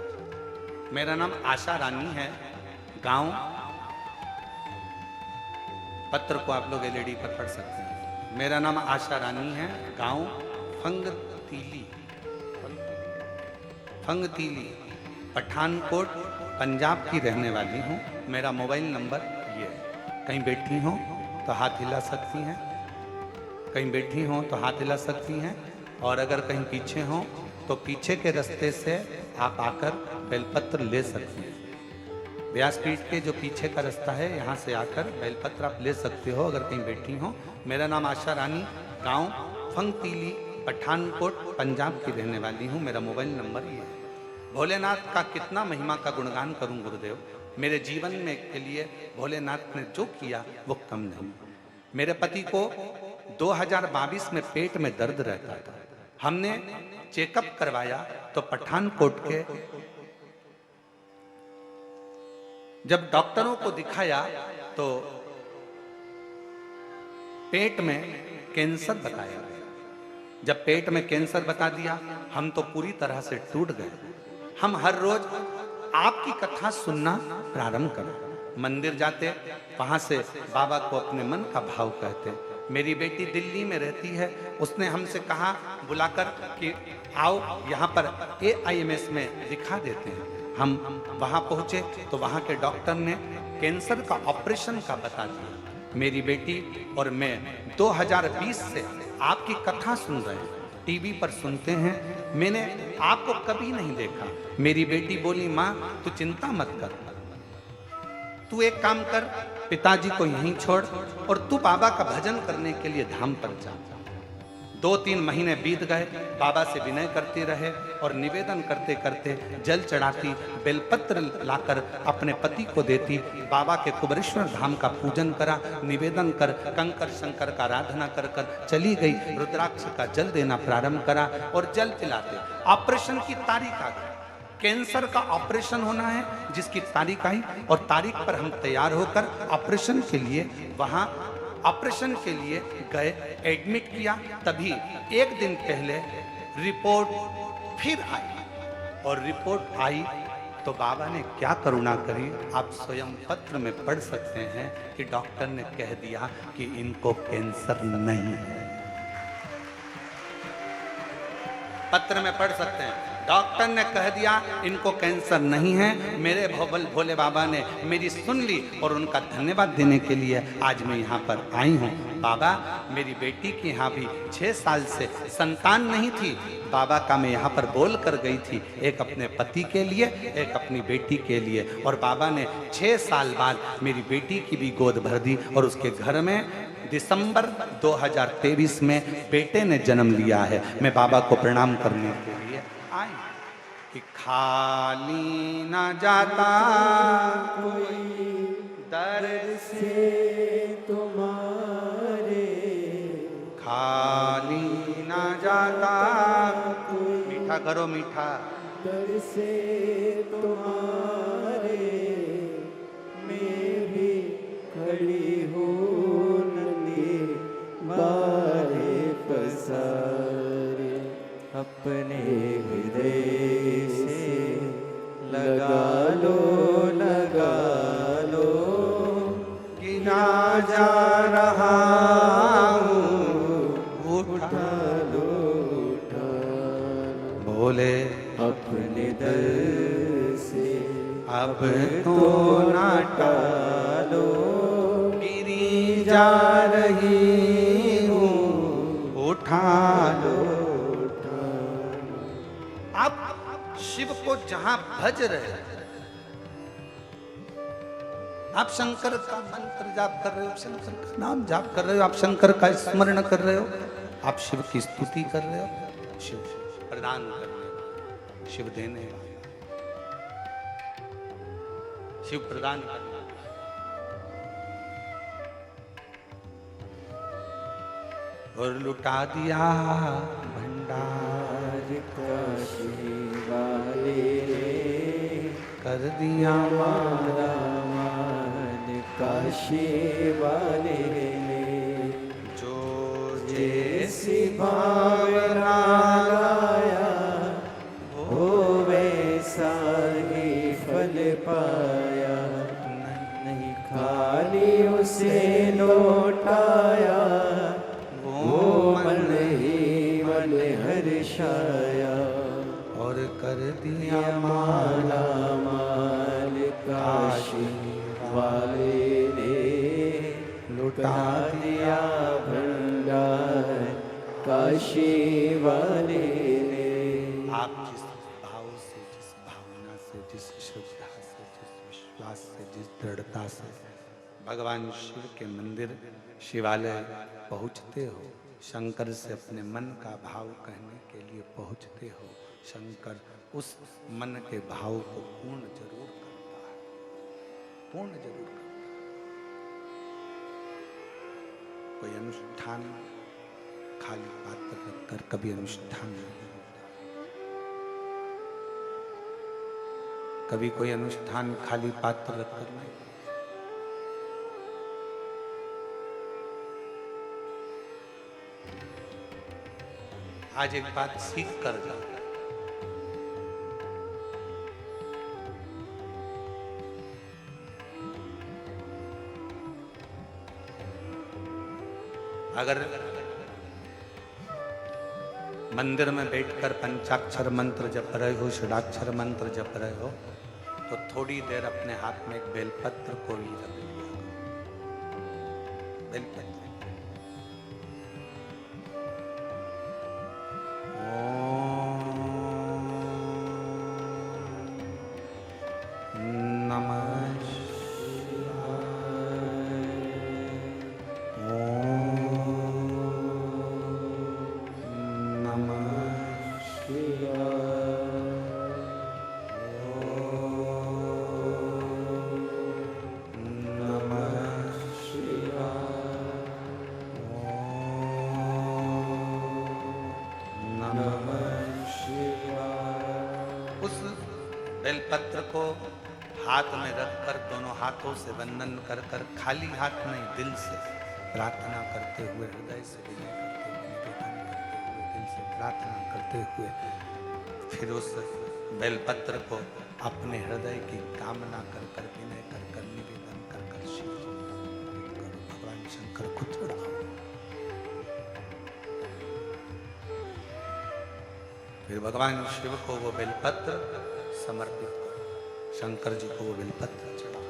Speaker 1: मेरा नाम आशा रानी है, गांव, पत्र को आप लोग एलईडी पर पढ़ सकते हैं। मेरा नाम आशा रानी है, गांव फंगतीली, पठानकोट, पंजाब की रहने वाली हूँ। मेरा मोबाइल नंबर ये है। कहीं बैठी हो तो हाथ हिला सकती हैं, कहीं बैठी हो तो हाथ हिला सकती हैं, और अगर कहीं पीछे हो तो पीछे के रास्ते से आप आकर बेलपत्र ले सकते हैं। व्यासपीठ के जो पीछे का रास्ता है, यहाँ से आकर बेलपत्र आप ले सकते हो अगर कहीं बैठी हो। मेरा नाम आशा रानी, गांव फंगतीली, पठानकोट, पंजाब की रहने वाली हूँ। मेरा मोबाइल नंबर ये है। भोलेनाथ का कितना महिमा का गुणगान करूं गुरुदेव। मेरे जीवन में के लिए भोलेनाथ ने जो किया वो कम नहीं। मेरे पति को 2022 में पेट में दर्द रहता था। हमने चेकअप करवाया तो पठानकोट के जब डॉक्टरों को दिखाया तो पेट में कैंसर बताया गया। जब पेट में कैंसर बता दिया हम तो पूरी तरह से टूट गए। हम हर रोज आपकी कथा सुनना प्रारंभ करें, मंदिर जाते, वहां से बाबा को अपने मन का भाव कहते। मेरी बेटी दिल्ली में रहती है, उसने हमसे कहा बुलाकर कि आओ यहाँ पर AIMS में दिखा देते हैं। हम वहां पहुंचे तो वहां के डॉक्टर ने कैंसर का ऑपरेशन का बता दिया। मेरी बेटी और मैं 2020 से आपकी कथा सुन रहे हैं, टीवी पर सुनते हैं, मैंने आपको कभी नहीं देखा। मेरी बेटी बोली माँ तू चिंता मत कर, तू एक काम कर, पिताजी को यहीं छोड़ और तू बाबा का भजन करने के लिए धाम पर जा। 2-3 महीने बीत गए, बाबा से विनय करते रहे और निवेदन करते करते जल चढ़ाती, बेलपत्र लाकर अपने पति को देती, बाबा के कुबरेश्वर धाम का पूजन करा, निवेदन कर कंकर शंकर का आराधना कर कर चली गई। रुद्राक्ष का जल देना प्रारंभ करा और जल पिलाते। ऑपरेशन की तारीख आ गई, कैंसर का ऑपरेशन होना है जिसकी तारीख आई और तारीख पर हम तैयार होकर ऑपरेशन के लिए वहां ऑपरेशन के लिए गए, एडमिट किया। तभी एक दिन पहले रिपोर्ट फिर आई और रिपोर्ट आई तो बाबा ने क्या करुणा करी, आप स्वयं पत्र में पढ़ सकते हैं कि डॉक्टर ने कह दिया कि इनको कैंसर नहीं है। पत्र में पढ़ सकते हैं, डॉक्टर ने कह दिया इनको कैंसर नहीं है। मेरे भोले बाबा ने मेरी सुन ली और उनका धन्यवाद देने के लिए आज मैं यहाँ पर आई हूँ। बाबा मेरी बेटी की यहाँ भी 6 साल से संतान नहीं थी, बाबा का मैं यहाँ पर बोल कर गई थी, एक अपने पति के लिए, एक अपनी बेटी के लिए। और बाबा ने 6 साल बाद मेरी बेटी की भी गोद भर दी और उसके घर में दिसंबर 2023 में बेटे ने जन्म लिया है। मैं बाबा को प्रणाम करने के लिए आई कि खाली ना जाता
Speaker 2: कोई
Speaker 1: दर
Speaker 2: से तुम्हारे,
Speaker 1: खाली ना जाता। मीठा करो मीठा।
Speaker 2: दर से तुम्हारे मैं भी खड़ी हूँ नन्ही बारे पसारे। अपने हृदय से लगा लो
Speaker 1: गिना जा रहा हूँ,
Speaker 2: उठा लो
Speaker 1: भोले
Speaker 2: अपने दर से
Speaker 1: अब तो ना
Speaker 2: टालो।
Speaker 1: गिरी जा रही हूँ, उठा लो। आप शिव को जहां भज रहे हैं, आप शंकर का मंत्र जाप कर रहे हो, शंकर का नाम जाप कर रहे हो, आप शंकर का स्मरण कर रहे हो, आप शिव की स्तुति कर रहे हो। शिव प्रदान करने वाला, शिव देने वाला, शिव प्रदान करने वाला। और लुटा दिया भंडार
Speaker 2: काशी वाले ने
Speaker 1: कर दिया
Speaker 2: माला मान, काशी वाले ने
Speaker 1: जो
Speaker 2: जैसी भावना लाया वो वैसा ही फल पाया। नहीं खाली उसे लौटाया, वो मन ही मन हर्षाया।
Speaker 1: और कर दिया
Speaker 2: माला माल काशी वाले ने लुटा दिया भंडार, काशी वाले ने।
Speaker 1: आप जिस भाव से, जिस भावना से, जिस श्रद्धा से, जिस विश्वास से, जिस दृढ़ता से भगवान शिव के मंदिर शिवालय पहुँचते हो, शंकर से अपने मन का भाव कहने के लिए पहुँचते हो, शंकर उस मन के भाव को पूर्ण जरूर करता है, पूर्ण जरूर करता है। कोई अनुष्ठान खाली पात्र रखकर कभी अनुष्ठान नहीं होता। कभी कोई अनुष्ठान खाली पात्र रखकर नहीं। आज एक बात सीख कर जाओ। अगर मंदिर में बैठकर पंचाक्षर मंत्र जप रहे हो, षडाक्षर मंत्र जप रहे हो, तो थोड़ी देर अपने हाथ में एक बेलपत्र को भी रख लिया। बेलपत्र बेलपत्र को हाथ में रखकर दोनों हाथों से वंदन कर कर, खाली हाथ नहीं, दिल से प्रार्थना करते हुए, हृदय से विनय करते हुए, निवेदन करते हुए, दिल से प्रार्थना करते हुए, फिर उस बेलपत्र को अपने हृदय की कामना कर कर, विनय कर कर, निवेदन कर कर शिव जी करो, भगवान शंकर को चढ़ाओ। फिर भगवान शिव को वो बेलपत्र समर्पित करो, शंकर जी को वो बेलपत्र चढ़ाओ।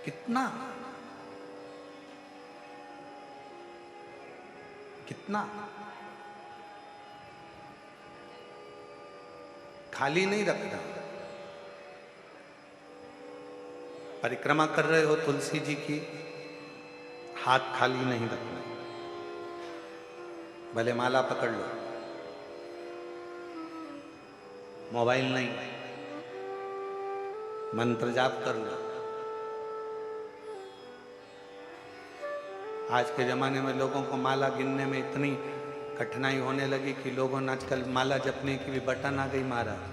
Speaker 1: कितना कितना खाली नहीं रखना। परिक्रमा कर रहे हो तुलसी जी की, हाथ खाली नहीं रखना। भले माला पकड़ लो, मोबाइल नहीं, मंत्र जाप कर लो। आज के जमाने में लोगों को माला गिनने में इतनी कठिनाई होने लगी कि लोगों ने आजकल माला जपने की भी बटन आ गई महाराज,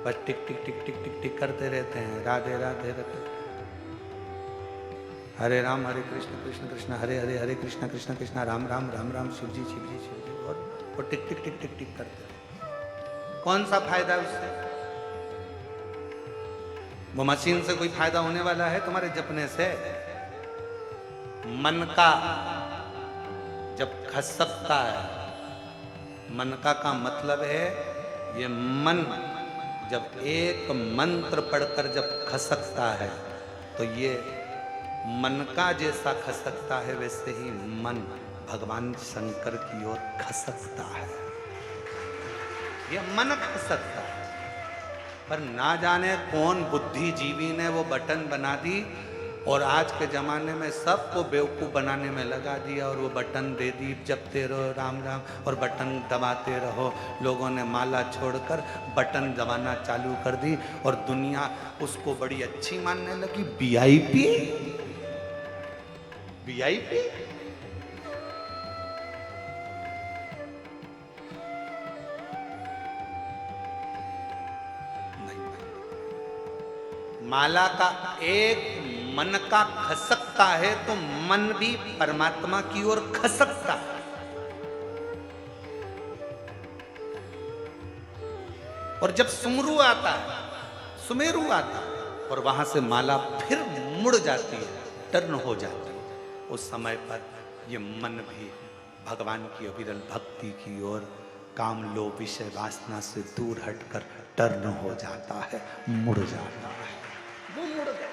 Speaker 1: बस टिक टिक टिक टिक टिक टिक करते रहते हैं, राधे राधे राधे, हरे राम हरे कृष्ण कृष्ण कृष्ण हरे हरे, हरे कृष्ण कृष्ण कृष्ण राम राम राम राम, शिव जी शिव जी शिव जी, और वो टिक टिक टिक टिक टिक करते हैं। कौन सा फायदा उससे? वो मशीन से कोई फायदा होने वाला है तुम्हारे जपने से? मन का जब खसकता है, मन का मतलब है ये मन जब एक मंत्र पढ़कर जब खसकता है तो ये मन का जैसा खसकता है वैसे ही मन भगवान शंकर की ओर खसकता है। ये मन खसकता है, पर ना जाने कौन बुद्धिजीवी ने वो बटन बना दी और आज के जमाने में सबको बेवकूफ़ बनाने में लगा दिया और वो बटन दे दी, जपते रहो राम राम और बटन दबाते रहो। लोगों ने माला छोड़कर बटन दबाना चालू कर दी और दुनिया उसको बड़ी अच्छी मानने लगी। वीआईपी वीआईपी माला का एक मन का खसकता है तो मन भी परमात्मा की ओर खसकता है। और जब सुमरू आता है, सुमेरु आता है और वहां से माला फिर मुड़ जाती है, टर्न हो जाती है, उस समय पर ये मन भी भगवान की अविरल भक्ति की ओर, काम लोभ विषय वासना से दूर हटकर टर्न हो जाता है, मुड़ जाता है। वो मुड़ गया।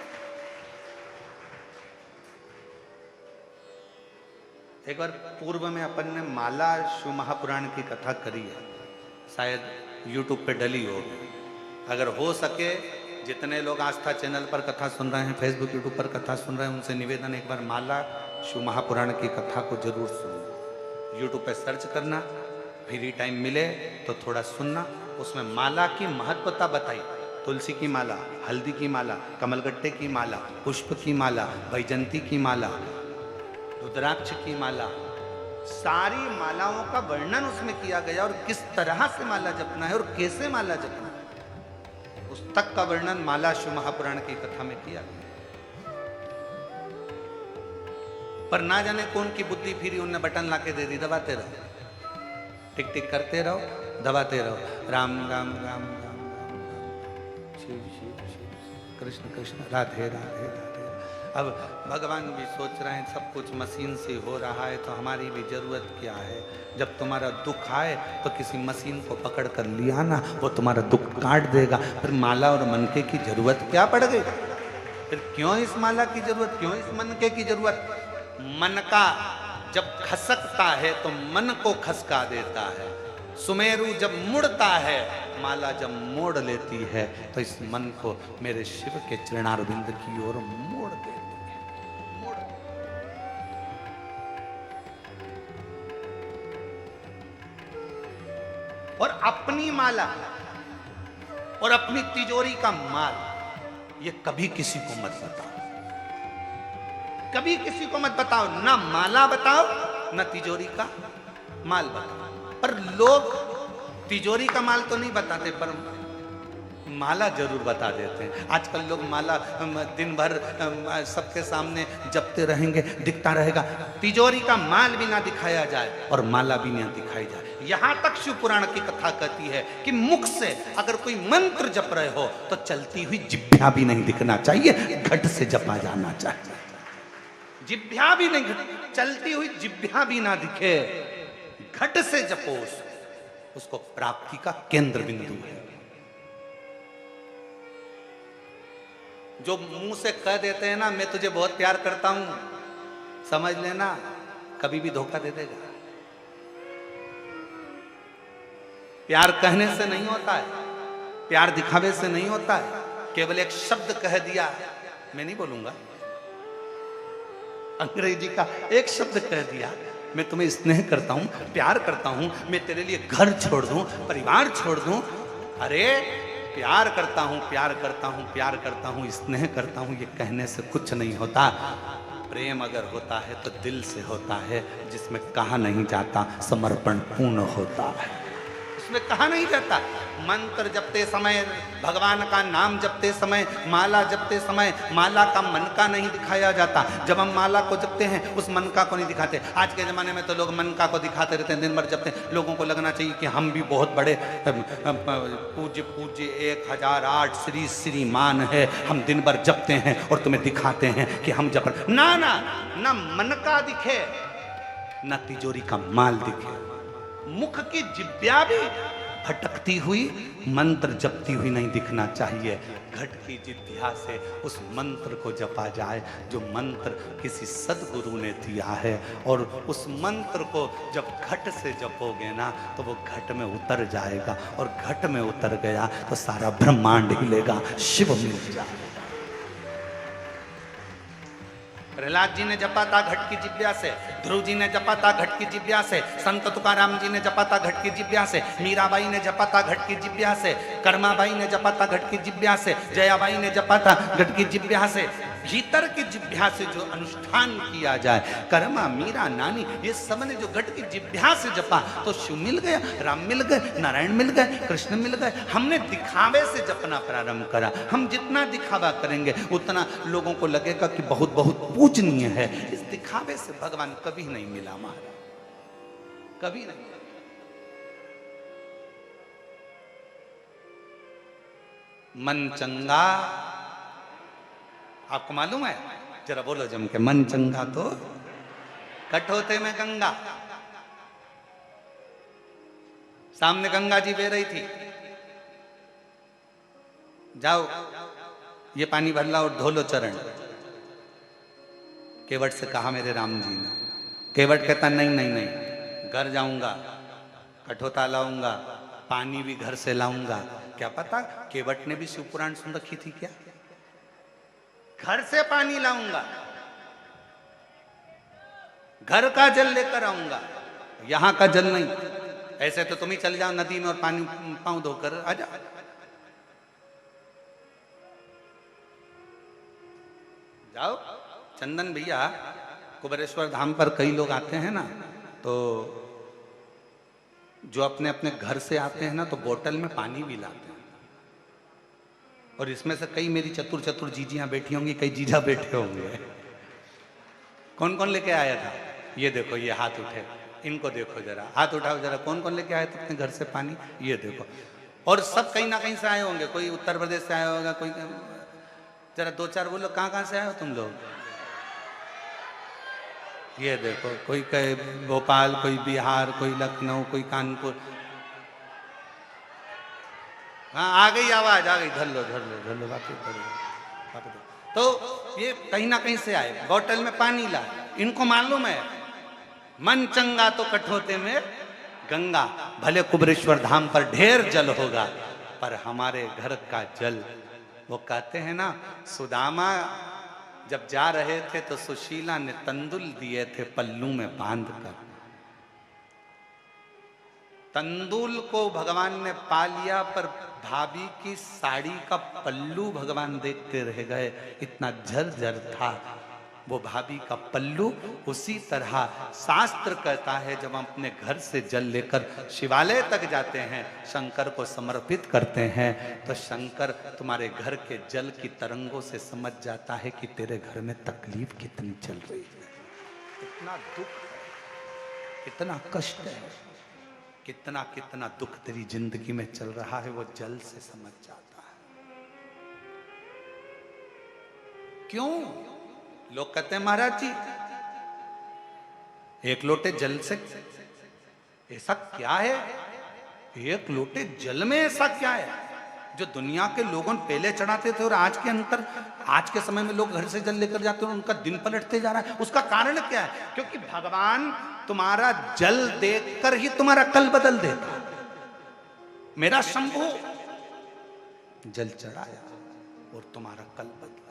Speaker 1: एक बार पूर्व में अपन ने माला शिव महापुराण की कथा करी है, शायद YouTube पे डली होगी। अगर हो सके जितने लोग आस्था चैनल पर कथा सुन रहे हैं, फेसबुक यूट्यूब पर कथा सुन रहे हैं, उनसे निवेदन एक बार माला शिव महापुराण की कथा को जरूर सुनना। यूट्यूब पे सर्च करना, फ्री टाइम मिले तो थोड़ा सुनना। उसमें माला की महत्वता बताई, तुलसी की माला, हल्दी की माला, कमलगट्टे की माला, पुष्प की माला, वैजंती की माला, रुद्राक्ष की माला, सारी मालाओं का वर्णन उसमें किया गया और किस तरह से माला जपना है और कैसे माला जपना है, उस तक का वर्णन माला शिव महापुराण की कथा में किया गया। पर ना जाने कौन की बुद्धि फिरी, उनने बटन लाके दे दी, दबाते रहो, टिक टिक करते रहो, दबाते रहो, राम राम राम राम राम शिव शिव शिव, कृष्ण कृष्ण, राधे राधे राधे। अब भगवान भी सोच रहे हैं सब कुछ मशीन से हो रहा है तो हमारी भी जरूरत क्या है। जब तुम्हारा दुख आए तो किसी मशीन को पकड़ कर लिया ना, वो तुम्हारा दुख काट देगा। फिर माला और मनके की जरूरत क्या पड़ गई? फिर क्यों इस माला की जरूरत, क्यों इस मनके की जरूरत? मन का जब खसकता है तो मन को खसका देता है। सुमेरु जब मुड़ता है, माला जब मोड़ लेती है, तो इस मन को मेरे शिव के चरणारविंद की ओर मोड़ देती है। और अपनी माला और अपनी तिजोरी का माल, ये कभी किसी को मत बताओ, कभी किसी को मत बताओ। ना माला बताओ, ना तिजोरी का माल बताओ। पर लोग तिजोरी का माल तो नहीं बताते, पर माला जरूर बता देते हैं। आजकल लोग माला दिन भर सबके सामने जपते रहेंगे, दिखता रहेगा। तिजोरी का माल भी ना दिखाया जाए और माला भी ना दिखाई जाए। यहां तक शिव पुराण की कथा कहती है कि मुख से अगर कोई मंत्र जप रहे हो तो चलती हुई जिभ्या भी नहीं दिखना चाहिए, घट से जपा जाना चाहिए। जिभ्या भी नहीं, चलती हुई जिभ्या भी ना दिखे, घट से जपो, उसको प्राप्ति का केंद्र बिंदु है। जो मुंह से कह देते हैं ना मैं तुझे बहुत प्यार करता हूं, समझ लेना कभी भी धोखा दे देगा। प्यार कहने से नहीं होता है, प्यार दिखावे से नहीं होता है। केवल एक शब्द कह दिया, मैं नहीं बोलूंगा, अंग्रेजी का एक शब्द कह दिया, मैं तुम्हें स्नेह करता हूं, प्यार करता हूं, मैं तेरे लिए घर छोड़ दूं, परिवार छोड़ दूं। अरे प्यार करता हूं, प्यार करता हूं, प्यार करता हूं, स्नेह करता हूं, ये कहने से कुछ नहीं होता। प्रेम अगर होता है तो दिल से होता है, जिसमें कहा नहीं जाता समर्पण पूर्ण होता है, उसमें कहा नहीं जाता। मंत्र जपते समय, भगवान का नाम जपते समय, माला जपते समय, माला का मनका नहीं दिखाया जाता। जब हम माला को जपते हैं उस मनका को नहीं दिखाते। आज के जमाने में तो लोग मनका को दिखाते रहते हैं, दिन भर जपते हैं। लोगों को लगना चाहिए कि हम भी बहुत बड़े पूज्य पूज्य 1008 श्री श्रीमान है, हम दिन भर जपते हैं और तुम्हें दिखाते हैं कि हम जप। ना ना ना, मनका दिखे ना तिजोरी का माल दिखे। मुख की जिभ्या भी भटकती हुई, मंत्र जपती हुई नहीं दिखना चाहिए। घट की जिभ्या से उस मंत्र को जपा जाए जो मंत्र किसी सदगुरु ने दिया है, और उस मंत्र को जब घट से जपोगे ना तो वो घट में उतर जाएगा, और घट में उतर गया तो सारा ब्रह्मांड हिलेगा, शिव मिल जाएगा। प्रहलाद जी ने जपा था घट की जिभ्या से, ध्रुव जी ने जपा था घट की जिभ्या से, संत तुकाराम जी ने जपा था घट की जिभ्या से, मीराबाई ने जपा था घट की जिभ्या से, कर्माबाई ने जपा था घट की जिभ्या से, जयाबाई ने जपा था घट की जिभ्या से। भीतर की जिभ्या से जो अनुष्ठान किया जाए, कर्मा मीरा नानी ये सब ने जो घट की जिभ्या से जपा तो शिव मिल गया, राम मिल गए, नारायण मिल गए, कृष्ण मिल गए। हमने दिखावे से जपना प्रारंभ करा। हम जितना दिखावा करेंगे उतना लोगों को लगेगा कि बहुत बहुत पूजनीय है। इस दिखावे से भगवान कभी नहीं मिला महाराज, कभी नहीं। मन चंगा, आपको मालूम है? जरा बोलो जम के, मन चंगा तो कठोते में गंगा। सामने गंगा जी बह रही थी, जाओ ये पानी भर लाओ और धो लो चरण। केवट से कहा मेरे राम जी ने। केवट कहता नहीं नहीं नहीं, घर जाऊंगा, कठोता लाऊंगा, पानी भी घर से लाऊंगा। क्या पता केवट ने भी शिव पुराण सुन रखी थी क्या? घर से पानी लाऊंगा, घर का जल लेकर आऊंगा, यहां का जल नहीं। ऐसे तो तुम ही चले जाओ नदी में और पानी पांव धोकर आ जाओ। जाओ। चंदन भैया कुबेरेश्वर धाम पर कई लोग आते हैं ना, तो जो अपने अपने घर से आते हैं ना, तो बोतल में पानी भी लाते हैं। और इसमें से कई मेरी चतुर चतुर जीजियां बैठी होंगी, कई जीजा बैठे होंगे। कौन कौन लेके आया था? ये देखो, ये हाथ उठे, इनको देखो जरा, हाथ उठाओ जरा, कौन कौन लेके आए थे अपने घर से पानी? ये देखो। और सब कहीं ना कहीं से आए होंगे, कोई उत्तर प्रदेश से आया होगा, कोई, जरा दो चार बोलो, कहाँ कहाँ से आए हो तुम लोग? ये देखो, कोई कहे भोपाल, कोई बिहार, कोई लखनऊ, कोई कानपुर। हाँ, आ गई आवाज, आ गई। धर लो धर लो धर लो, बाकी करो। तो ये कहीं ना कहीं से आए, बोतल में पानी ला। इनको मालूम है मन चंगा तो कठोते में गंगा। भले कुबेरेश्वर धाम पर ढेर जल होगा, पर हमारे घर का जल, वो कहते हैं ना, सुदामा जब जा रहे थे तो सुशीला ने तंदुल दिए थे पल्लू में बांध कर। तंदुल को भगवान ने पा लिया, पर भाभी की साड़ी का पल्लू भगवान देखते रह गए, इतना झरझर था वो भाभी का पल्लू। उसी तरह शास्त्र कहता है, जब हम अपने घर से जल लेकर शिवालय तक जाते हैं, शंकर को समर्पित करते हैं, तो शंकर तुम्हारे घर के जल की तरंगों से समझ जाता है कि तेरे घर में तकलीफ कितनी चल रही है, कितना दुख, कितना कष्ट है, कितना कितना दुख तेरी जिंदगी में चल रहा है, वो जल से समझ जाता है। क्यों? लोग कहते हैं महाराज जी, एक लोटे जल से ऐसा क्या है? एक लोटे जल में ऐसा क्या है जो दुनिया के लोगों पहले चढ़ाते थे और आज के अंतर, आज के समय में लोग घर से जल लेकर जाते हैं, उनका दिन पलटते जा रहा है? उसका कारण क्या है? क्योंकि भगवान तुम्हारा जल देखकर ही तुम्हारा कल बदल देता। मेरा शंभू जल चढ़ाया और तुम्हारा कल बदला।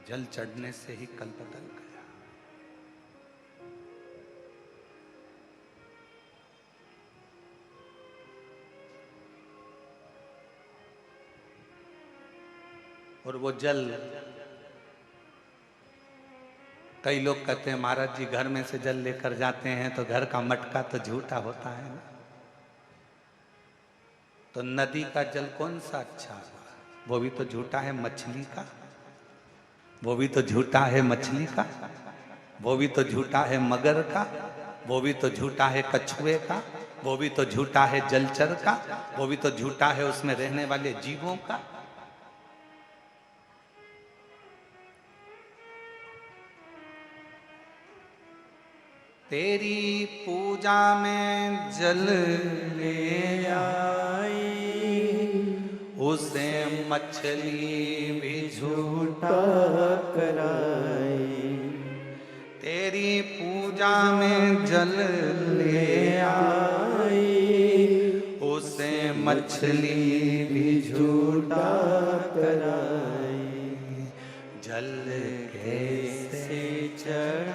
Speaker 1: जल चढ़ने से ही कल बदल गया। और वो जल, कई लोग कहते हैं महाराज जी घर में से जल लेकर जाते हैं तो घर का मटका तो झूठा होता है ना, तो नदी का जल कौन सा अच्छा हुआ? वो भी तो झूठा है मछली का, वो भी तो झूठा है मछली का, वो भी तो झूठा है मगर का, वो भी तो झूठा है कछुए का, वो भी तो झूठा है जलचर का, वो भी तो झूठा है उसमें रहने वाले जीवों का। तेरी पूजा में जल ले आई, उसे मछली भी झूठा
Speaker 2: कराई।
Speaker 1: तेरी पूजा में जल ले
Speaker 2: आई,
Speaker 1: उसे मछली
Speaker 2: भी झूठा कराई।
Speaker 1: जल
Speaker 2: कैसे चढ़ा